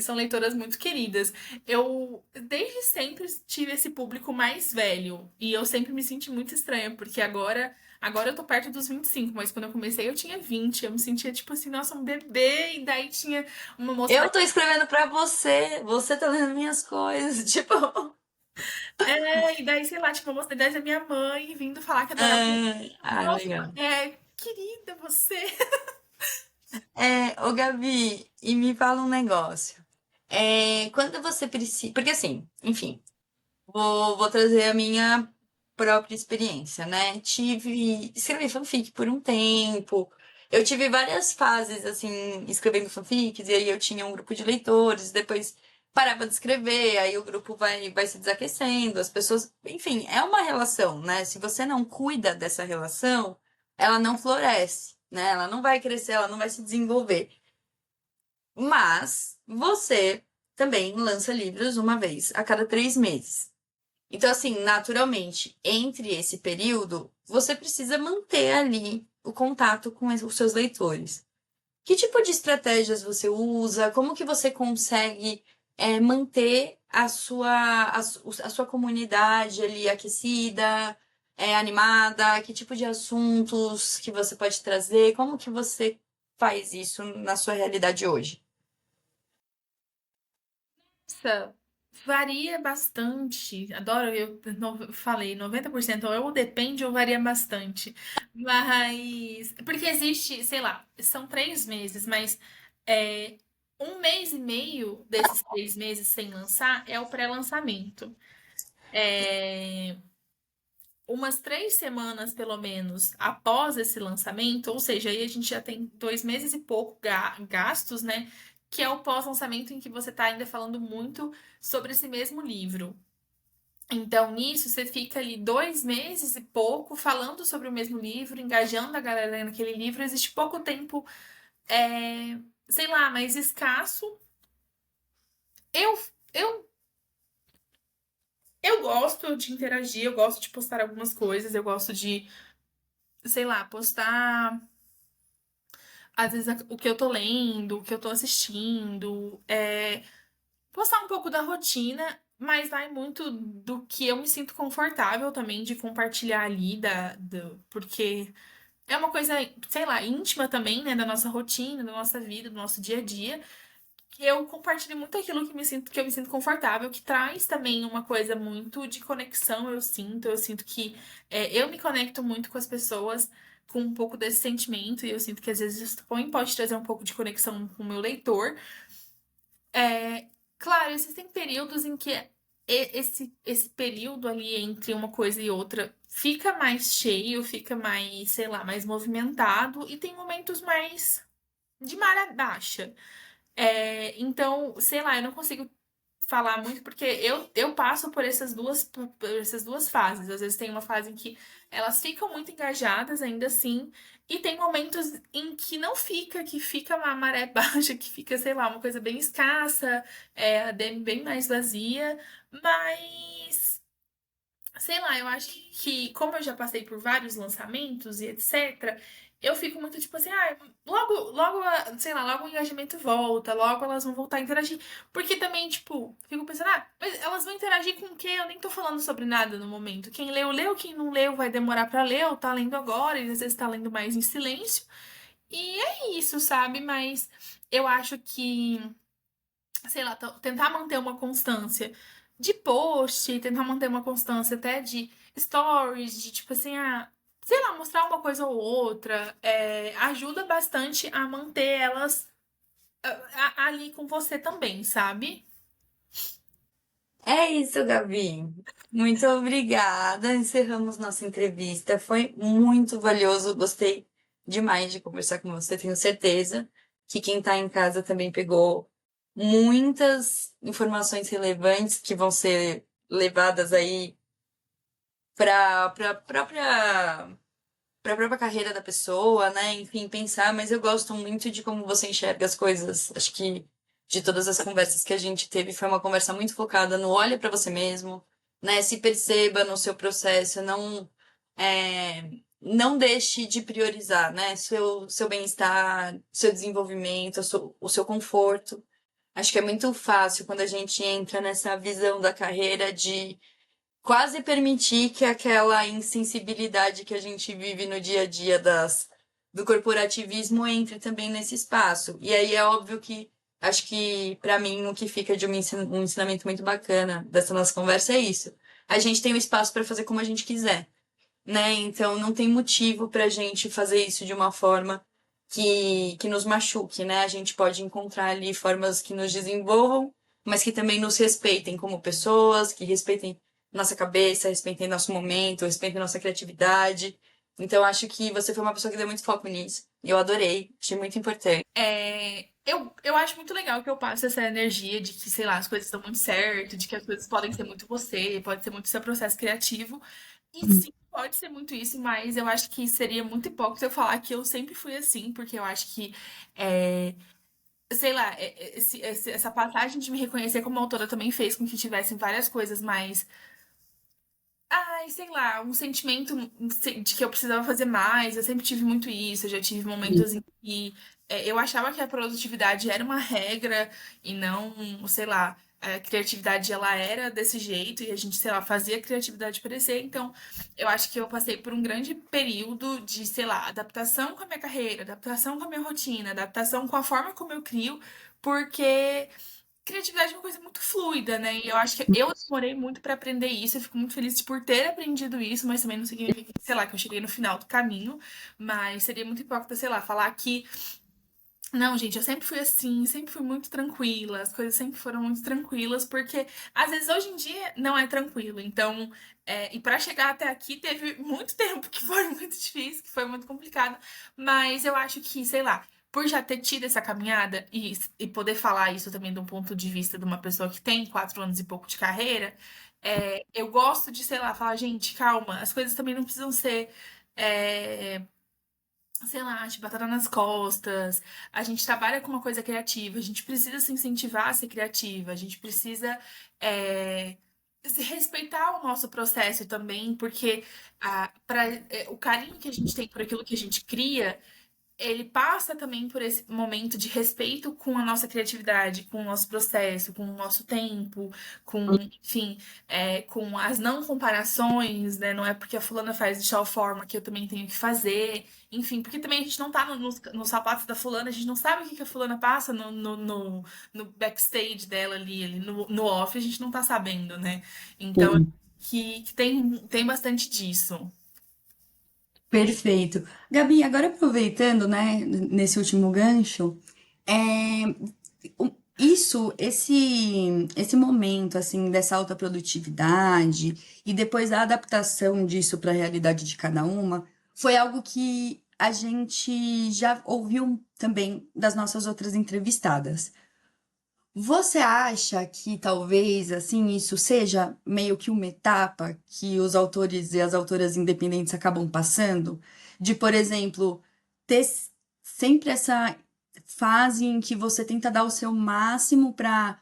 São leitoras muito queridas. Eu desde sempre tive esse público mais velho e eu sempre me senti muito estranha, porque agora eu tô perto dos 25, mas quando eu comecei eu tinha 20. Eu me sentia tipo assim, nossa, um bebê, e daí tinha uma moça Eu tô escrevendo pra você, você tá lendo minhas coisas, tipo. e daí, sei lá, tipo, uma moça da idade da minha mãe vindo falar que adorava. Nossa, Legal. querida, você. Ô Gabi, e me fala um negócio. Quando você precisa. Porque assim, enfim, vou trazer a minha própria experiência, né? Escrevi fanfic por um tempo. Eu tive várias fases, assim, escrevendo fanfics, e aí eu tinha um grupo de leitores, depois parava de escrever, aí o grupo vai se desaquecendo, as pessoas. Enfim, é uma relação, né? Se você não cuida dessa relação, ela não floresce, né? Ela não vai crescer, ela não vai se desenvolver. Mas você também lança livros uma vez a cada 3 meses. Então, assim, naturalmente, entre esse período, você precisa manter ali o contato com os seus leitores. Que tipo de estratégias você usa? Como que você consegue manter a sua comunidade ali aquecida, animada? Que tipo de assuntos que você pode trazer? Como que você faz isso na sua realidade hoje? Nossa, varia bastante. Adoro, falei 90% ou eu depende ou varia bastante. Mas, porque existe, sei lá, são 3 meses, mas É, um mês e meio desses 3 meses sem lançar é o pré-lançamento. É, umas 3 semanas, pelo menos, após esse lançamento, ou seja, aí a gente já tem 2 meses e pouco gastos, né? Que é o pós-lançamento em que você está ainda falando muito sobre esse mesmo livro. Então, nisso, você fica ali 2 meses e pouco falando sobre o mesmo livro, engajando a galera naquele livro. Existe pouco tempo, sei lá, mais escasso. Eu, eu, eu gosto de interagir, eu gosto de postar algumas coisas, eu gosto de, sei lá, postar às vezes o que eu tô lendo, o que eu tô assistindo, postar um pouco da rotina, mas vai muito do que eu me sinto confortável também de compartilhar ali, porque é uma coisa, sei lá, íntima também, né, da nossa rotina, da nossa vida, do nosso dia a dia. Que eu compartilho muito aquilo que eu me sinto confortável, que traz também uma coisa muito de conexão, eu sinto que eu me conecto muito com as pessoas com um pouco desse sentimento, e eu sinto que às vezes isso também pode trazer um pouco de conexão com o meu leitor. É, claro, existem períodos em que esse período ali entre uma coisa e outra fica mais cheio, fica mais, sei lá, mais movimentado, e tem momentos mais de maré baixa. Então, sei lá, eu não consigo falar muito porque eu passo por essas duas fases. Às vezes tem uma fase em que elas ficam muito engajadas ainda assim, e tem momentos em que não fica, que fica uma maré baixa, que fica, sei lá, uma coisa bem escassa, a DM bem mais vazia, mas sei lá, eu acho que, como eu já passei por vários lançamentos e etc., eu fico muito tipo assim, logo, logo, sei lá, logo o engajamento volta, logo elas vão voltar a interagir. Porque também, tipo, fico pensando, mas elas vão interagir com o quê? Eu nem tô falando sobre nada no momento. Quem leu, leu, quem não leu vai demorar pra ler, ou tá lendo agora, e às vezes tá lendo mais em silêncio. E é isso, sabe? Mas eu acho que sei lá, tentar manter uma constância de post, tentar manter uma constância até de stories, de tipo assim, sei lá, mostrar uma coisa ou outra, ajuda bastante a manter elas ali com você também, sabe? É isso, Gabi. Muito obrigada. Encerramos nossa entrevista. Foi muito valioso. Gostei demais de conversar com você. Tenho certeza que quem está em casa também pegou muitas informações relevantes que vão ser levadas aí para a própria carreira da pessoa, né? Enfim, pensar, mas eu gosto muito de como você enxerga as coisas. Acho que de todas as conversas que a gente teve, foi uma conversa muito focada no olha para você mesmo, né? Se perceba no seu processo, não deixe de priorizar, né? Seu bem-estar, seu desenvolvimento, o seu conforto. Acho que é muito fácil quando a gente entra nessa visão da carreira de quase permitir que aquela insensibilidade que a gente vive no dia a dia do corporativismo entre também nesse espaço. E aí é óbvio que acho que para mim o que fica de um ensinamento muito bacana dessa nossa conversa é isso. A gente tem o espaço para fazer como a gente quiser, né? Então não tem motivo para a gente fazer isso de uma forma que nos machuque, né? A gente pode encontrar ali formas que nos desenvolvam, mas que também nos respeitem como pessoas, que respeitem nossa cabeça, respeitem nosso momento, respeitem nossa criatividade. Então acho que você foi uma pessoa que deu muito foco nisso. Eu adorei, achei muito importante. Eu acho muito legal que eu passe essa energia de que, sei lá, as coisas estão muito certo, de que as coisas podem ser muito você, pode ser muito seu processo criativo. E sim, pode ser muito isso, mas eu acho que seria muito hipócrita eu falar que eu sempre fui assim, porque eu acho que, é, sei lá, essa passagem de me reconhecer como autora também fez com que tivessem várias coisas mais. Ai, sei lá, um sentimento de que eu precisava fazer mais. Eu sempre tive muito isso. Eu já tive momentos em que eu achava que a produtividade era uma regra e não, sei lá, a criatividade ela era desse jeito e a gente, sei lá, fazia a criatividade parecer. Então, eu acho que eu passei por um grande período de, sei lá, adaptação com a minha carreira, adaptação com a minha rotina, adaptação com a forma como eu crio, porque criatividade é uma coisa muito fluida, né? E eu acho que eu demorei muito pra aprender isso. Eu fico muito feliz por ter aprendido isso, mas também não significa que, sei lá, que eu cheguei no final do caminho. Mas seria muito hipócrita, sei lá, falar que Não, gente, eu sempre fui assim, sempre fui muito tranquila, as coisas sempre foram muito tranquilas, porque às vezes hoje em dia não é tranquilo. Então, e para chegar até aqui teve muito tempo que foi muito difícil, que foi muito complicado, mas eu acho que, sei lá, por já ter tido essa caminhada e poder falar isso também de um ponto de vista de uma pessoa que tem 4 anos e pouco de carreira, eu gosto de, sei lá, falar, gente, calma, as coisas também não precisam ser. é, sei lá, de batata nas costas. A gente trabalha com uma coisa criativa, a gente precisa se incentivar a ser criativa, a gente precisa é, respeitar o nosso processo também, porque o carinho que a gente tem por aquilo que a gente cria ele passa também por esse momento de respeito com a nossa criatividade, com o nosso processo, com o nosso tempo, com, enfim, com as não comparações, né? Não é porque a fulana faz de tal forma que eu também tenho que fazer, enfim, porque também a gente não tá nos sapatos da fulana, a gente não sabe o que que a fulana passa no backstage dela ali no off, a gente não tá sabendo, né? Então, Sim. que tem bastante disso. Perfeito. Gabi, agora aproveitando, né, nesse último gancho, esse momento, assim, dessa alta produtividade e depois a adaptação disso para a realidade de cada uma, foi algo que a gente já ouviu também das nossas outras entrevistadas. Você acha que talvez assim isso seja meio que uma etapa que os autores e as autoras independentes acabam passando? De, por exemplo, ter sempre essa fase em que você tenta dar o seu máximo para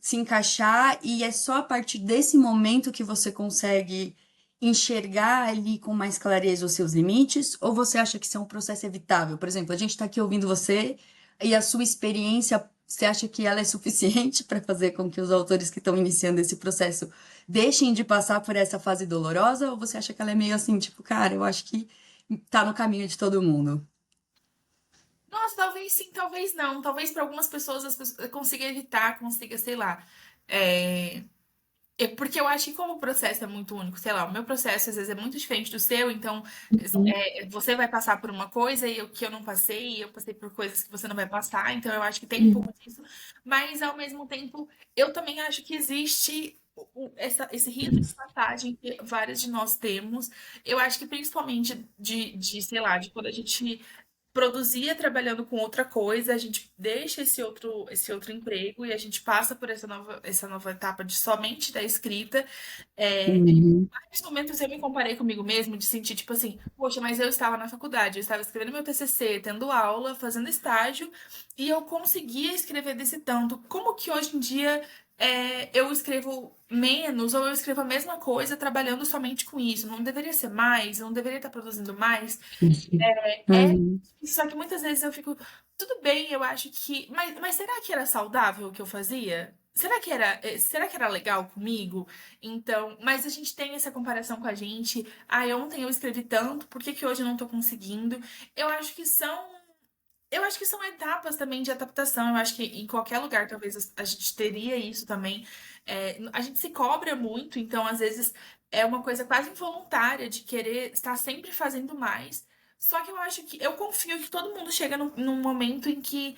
se encaixar e é só a partir desse momento que você consegue enxergar ali com mais clareza os seus limites? Ou você acha que isso é um processo evitável? Por exemplo, a gente está aqui ouvindo você e a sua experiência, você acha que ela é suficiente para fazer com que os autores que estão iniciando esse processo deixem de passar por essa fase dolorosa? Ou você acha que ela é meio assim, tipo, cara, eu acho que tá no caminho de todo mundo? Nossa, talvez sim, talvez não. Talvez para algumas pessoas as pessoas consiga evitar, consiga, sei lá. É... porque eu acho que como o processo é muito único, sei lá, o meu processo às vezes é muito diferente do seu, então você vai passar por uma coisa e que eu não passei, e eu passei por coisas que você não vai passar, então eu acho que tem um pouco disso, mas ao mesmo tempo eu também acho que existe esse rito de passagem que vários de nós temos. Eu acho que principalmente sei lá, de quando a gente produzia trabalhando com outra coisa, a gente deixa esse outro emprego e a gente passa por essa nova etapa de somente da escrita. Em Uhum. vários momentos eu me comparei comigo mesmo, de sentir, tipo assim, poxa, mas eu estava na faculdade, eu estava escrevendo meu TCC, tendo aula, fazendo estágio, e eu conseguia escrever desse tanto. Como que hoje em dia eu escrevo menos, ou eu escrevo a mesma coisa trabalhando somente com isso? Não deveria ser mais? Eu não deveria estar produzindo mais? É, Uhum. só que muitas vezes eu fico, tudo bem, eu acho que. Mas será que era saudável o que eu fazia? Será que era legal comigo? Então, mas a gente tem essa comparação com a gente. Ah, ontem eu escrevi tanto, por que que hoje eu não tô conseguindo? Eu acho que são. Eu acho que são etapas também de adaptação. Eu acho que em qualquer lugar, talvez a gente teria isso também. A gente se cobra muito, então às vezes é uma coisa quase involuntária de querer estar sempre fazendo mais. Só que eu acho que eu confio que todo mundo chega num momento em que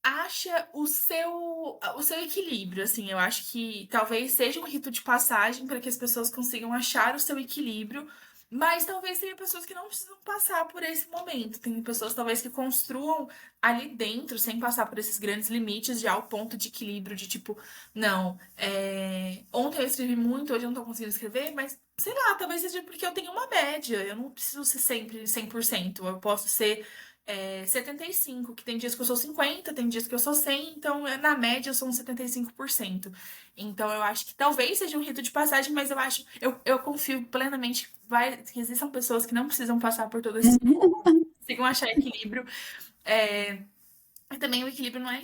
acha o seu equilíbrio, assim. Eu acho que talvez seja um rito de passagem para que as pessoas consigam achar o seu equilíbrio, mas talvez tenha pessoas que não precisam passar por esse momento. Tem pessoas talvez que construam ali dentro, sem passar por esses grandes limites, já ao ponto de equilíbrio, de tipo, não, ontem eu escrevi muito, hoje eu não tô conseguindo escrever, mas sei lá, talvez seja porque eu tenho uma média. Eu não preciso ser sempre 100%. Eu posso ser 75, que tem dias que eu sou 50, tem dias que eu sou 100, então na média eu sou uns 75%. Então eu acho que talvez seja um rito de passagem, mas eu confio plenamente que existam pessoas que não precisam passar por todo esse, consigam achar equilíbrio. É, e também o equilíbrio não é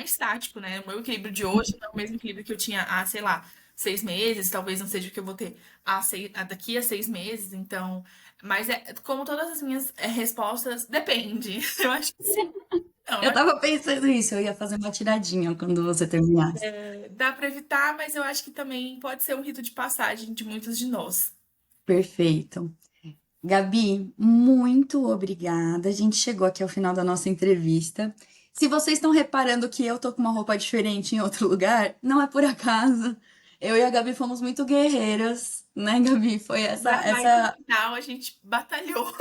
estático, né? O meu equilíbrio de hoje não é o mesmo equilíbrio que eu tinha há, sei lá, 6 meses, talvez não seja o que eu vou ter daqui a 6 meses, então. Mas como todas as minhas respostas, depende. Eu acho que sim. Não, Eu tava pensando nisso, eu ia fazer uma tiradinha quando você terminasse. dá pra evitar, mas eu acho que também pode ser um rito de passagem de muitos de nós. Perfeito. Gabi, muito obrigada. A gente chegou aqui ao final da nossa entrevista. Se vocês estão reparando que eu tô com uma roupa diferente em outro lugar, não é por acaso. Eu e a Gabi fomos muito guerreiras, né, Gabi? Foi Mas no final a gente batalhou.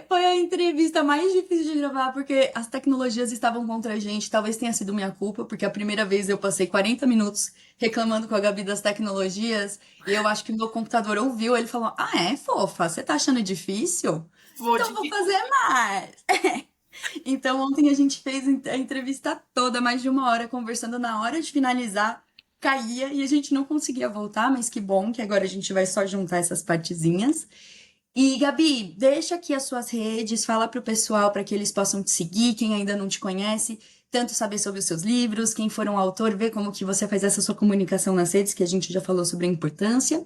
foi a entrevista mais difícil de gravar, porque as tecnologias estavam contra a gente. Talvez tenha sido minha culpa, porque a primeira vez eu passei 40 minutos reclamando com a Gabi das tecnologias, e eu acho que o meu computador ouviu. Ele falou: Ah, é, fofa? Você tá achando difícil? Vou Então vou de fazer mais. Então ontem a gente fez a entrevista toda, mais de uma hora, conversando. Na hora de finalizar, caía e a gente não conseguia voltar, mas que bom que agora a gente vai só juntar essas partezinhas. E, Gabi, deixa aqui as suas redes, fala pro pessoal para que eles possam te seguir, quem ainda não te conhece, tanto saber sobre os seus livros, quem for um autor, ver como que você faz essa sua comunicação nas redes, que a gente já falou sobre a importância.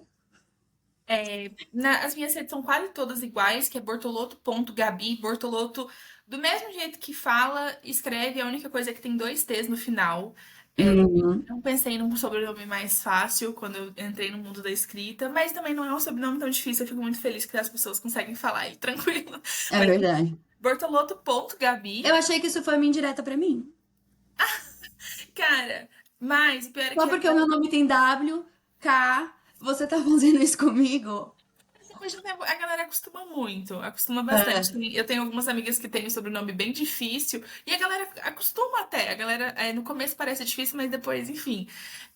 As minhas redes são quase todas iguais, que é bortoloto.gabi, Bortoloto, do mesmo jeito que fala, escreve, a única coisa é que tem dois T's no final. Uhum, Não pensei num sobrenome mais fácil quando eu entrei no mundo da escrita, mas também não é um sobrenome tão difícil, eu fico muito feliz que as pessoas conseguem falar ele tranquilo. é Mas verdade. Eu bortoloto.gabi, achei que isso foi uma indireta pra mim. cara, mas o pior é Só que porque o meu nome tem W, K, você tá fazendo isso comigo? depois de um tempo, a galera acostuma bastante. É. Eu tenho algumas amigas que têm um sobrenome bem difícil e a galera acostuma até. A galera, no começo parece difícil, mas depois, enfim.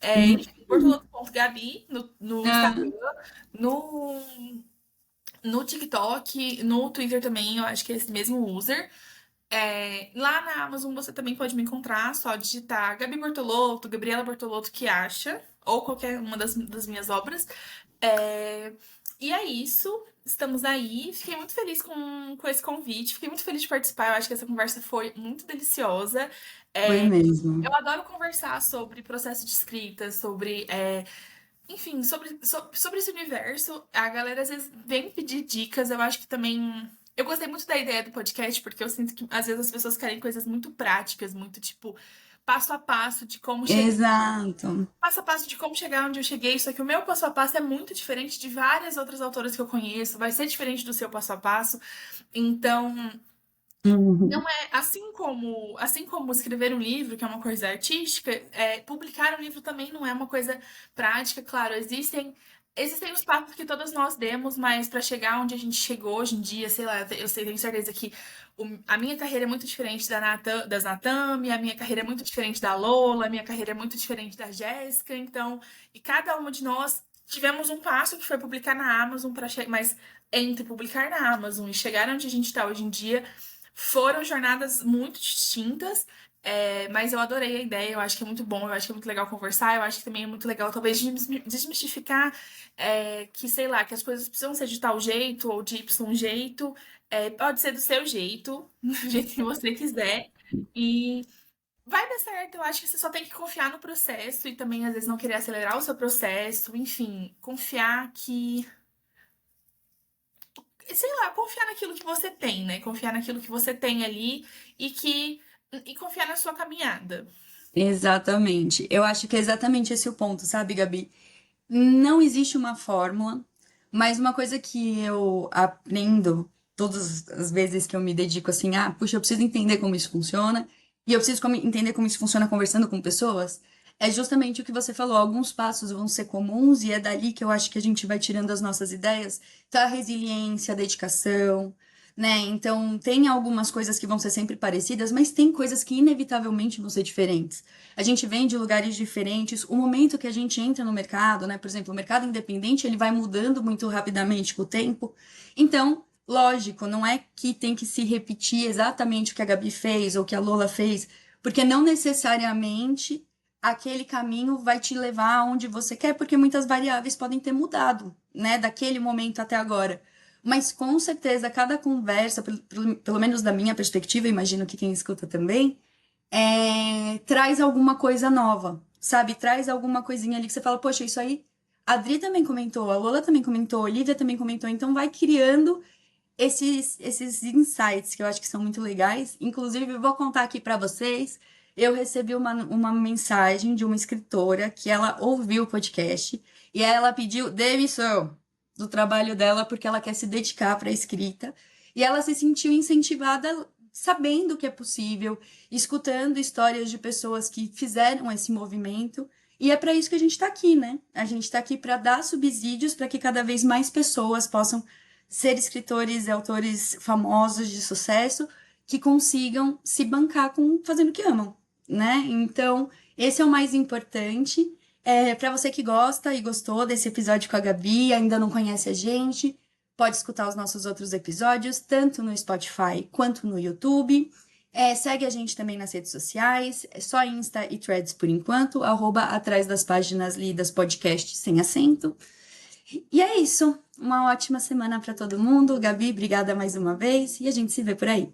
Enfim, Uhum. bortoloto.gabi no Instagram, Ah, no, no TikTok, no Twitter também, eu acho que é esse mesmo user. Lá na Amazon você também pode me encontrar, só digitar Gabi Bortolotto, Gabriela Bortolotto que acha, ou qualquer uma das minhas obras. É, e é isso, estamos aí. Fiquei muito feliz com esse convite, fiquei muito feliz de participar. Eu acho que essa conversa foi muito deliciosa. foi É, mesmo. eu adoro conversar sobre processo de escrita, sobre, enfim, sobre esse universo. A galera às vezes vem pedir dicas, eu acho que também. Eu gostei muito da ideia do podcast, porque eu sinto que às vezes as pessoas querem coisas muito práticas, muito tipo passo a passo de como chegar Exato. passo a passo de como chegar onde eu cheguei, só que o meu passo a passo é muito diferente de várias outras autoras que eu conheço, vai ser diferente do seu passo a passo. Então, Uhum. não é assim como escrever um livro, que é uma coisa artística, publicar um livro também não é uma coisa prática, claro, existem os passos que todas nós demos, mas para chegar onde a gente chegou hoje em dia, sei lá, tenho certeza que a minha carreira é muito diferente das Natami, a minha carreira é muito diferente da Lola, a minha carreira é muito diferente da Jéssica, então, e cada uma de nós tivemos um passo que foi publicar na Amazon para chegar, mas entre publicar na Amazon e chegar onde a gente está hoje em dia, foram jornadas muito distintas, mas eu adorei a ideia, eu acho que é muito bom, eu acho que é muito legal conversar, eu acho que também é muito legal, talvez, desmistificar que, sei lá, que as coisas precisam ser de tal jeito ou de Y jeito, pode ser do seu jeito, do jeito que você quiser, e vai dar certo, eu acho que você só tem que confiar no processo e também, às vezes, não querer acelerar o seu processo, enfim, confiar que sei lá, confiar naquilo que você tem, né? Confiar naquilo que você tem ali e que e confiar na sua caminhada. Exatamente. Eu acho que é exatamente esse o ponto, sabe, Gabi? Não existe uma fórmula, mas uma coisa que eu aprendo todas as vezes que eu me dedico assim, puxa, eu preciso entender como isso funciona, e eu preciso entender como isso funciona conversando com pessoas, é justamente o que você falou. Alguns passos vão ser comuns, e é dali que eu acho que a gente vai tirando as nossas ideias. Tá, a resiliência, a dedicação, né? Então, tem algumas coisas que vão ser sempre parecidas, mas tem coisas que inevitavelmente vão ser diferentes. A gente vem de lugares diferentes. O momento que a gente entra no mercado, né? Por exemplo, o mercado independente, ele vai mudando muito rapidamente com o tempo. Então, lógico, não é que tem que se repetir exatamente o que a Gabi fez ou o que a Lola fez, porque não necessariamente aquele caminho vai te levar aonde você quer, porque muitas variáveis podem ter mudado, né? Daquele momento até agora. Mas com certeza, cada conversa, pelo menos da minha perspectiva, imagino que quem escuta também, traz alguma coisa nova, sabe? Traz alguma coisinha ali que você fala, poxa, isso aí. A Adri também comentou, a Lola também comentou, a Olivia também comentou, então vai criando esses insights que eu acho que são muito legais. Inclusive, eu vou contar aqui para vocês. Eu recebi uma mensagem de uma escritora que ela ouviu o podcast e ela pediu demissão. do trabalho dela porque ela quer se dedicar para a escrita. E ela se sentiu incentivada sabendo que é possível, escutando histórias de pessoas que fizeram esse movimento. E é para isso que a gente está aqui, né? A gente está aqui para dar subsídios para que cada vez mais pessoas possam ser escritores e autores famosos de sucesso que consigam se bancar fazendo o que amam, né? Então, esse é o mais importante. Para você que gosta e gostou desse episódio com a Gabi e ainda não conhece a gente, pode escutar os nossos outros episódios, tanto no Spotify quanto no YouTube. Segue a gente também nas redes sociais, só Insta e Threads por enquanto, @atrás das páginas lidas podcast sem acento. E é isso. Uma ótima semana para todo mundo. Gabi, obrigada mais uma vez e a gente se vê por aí.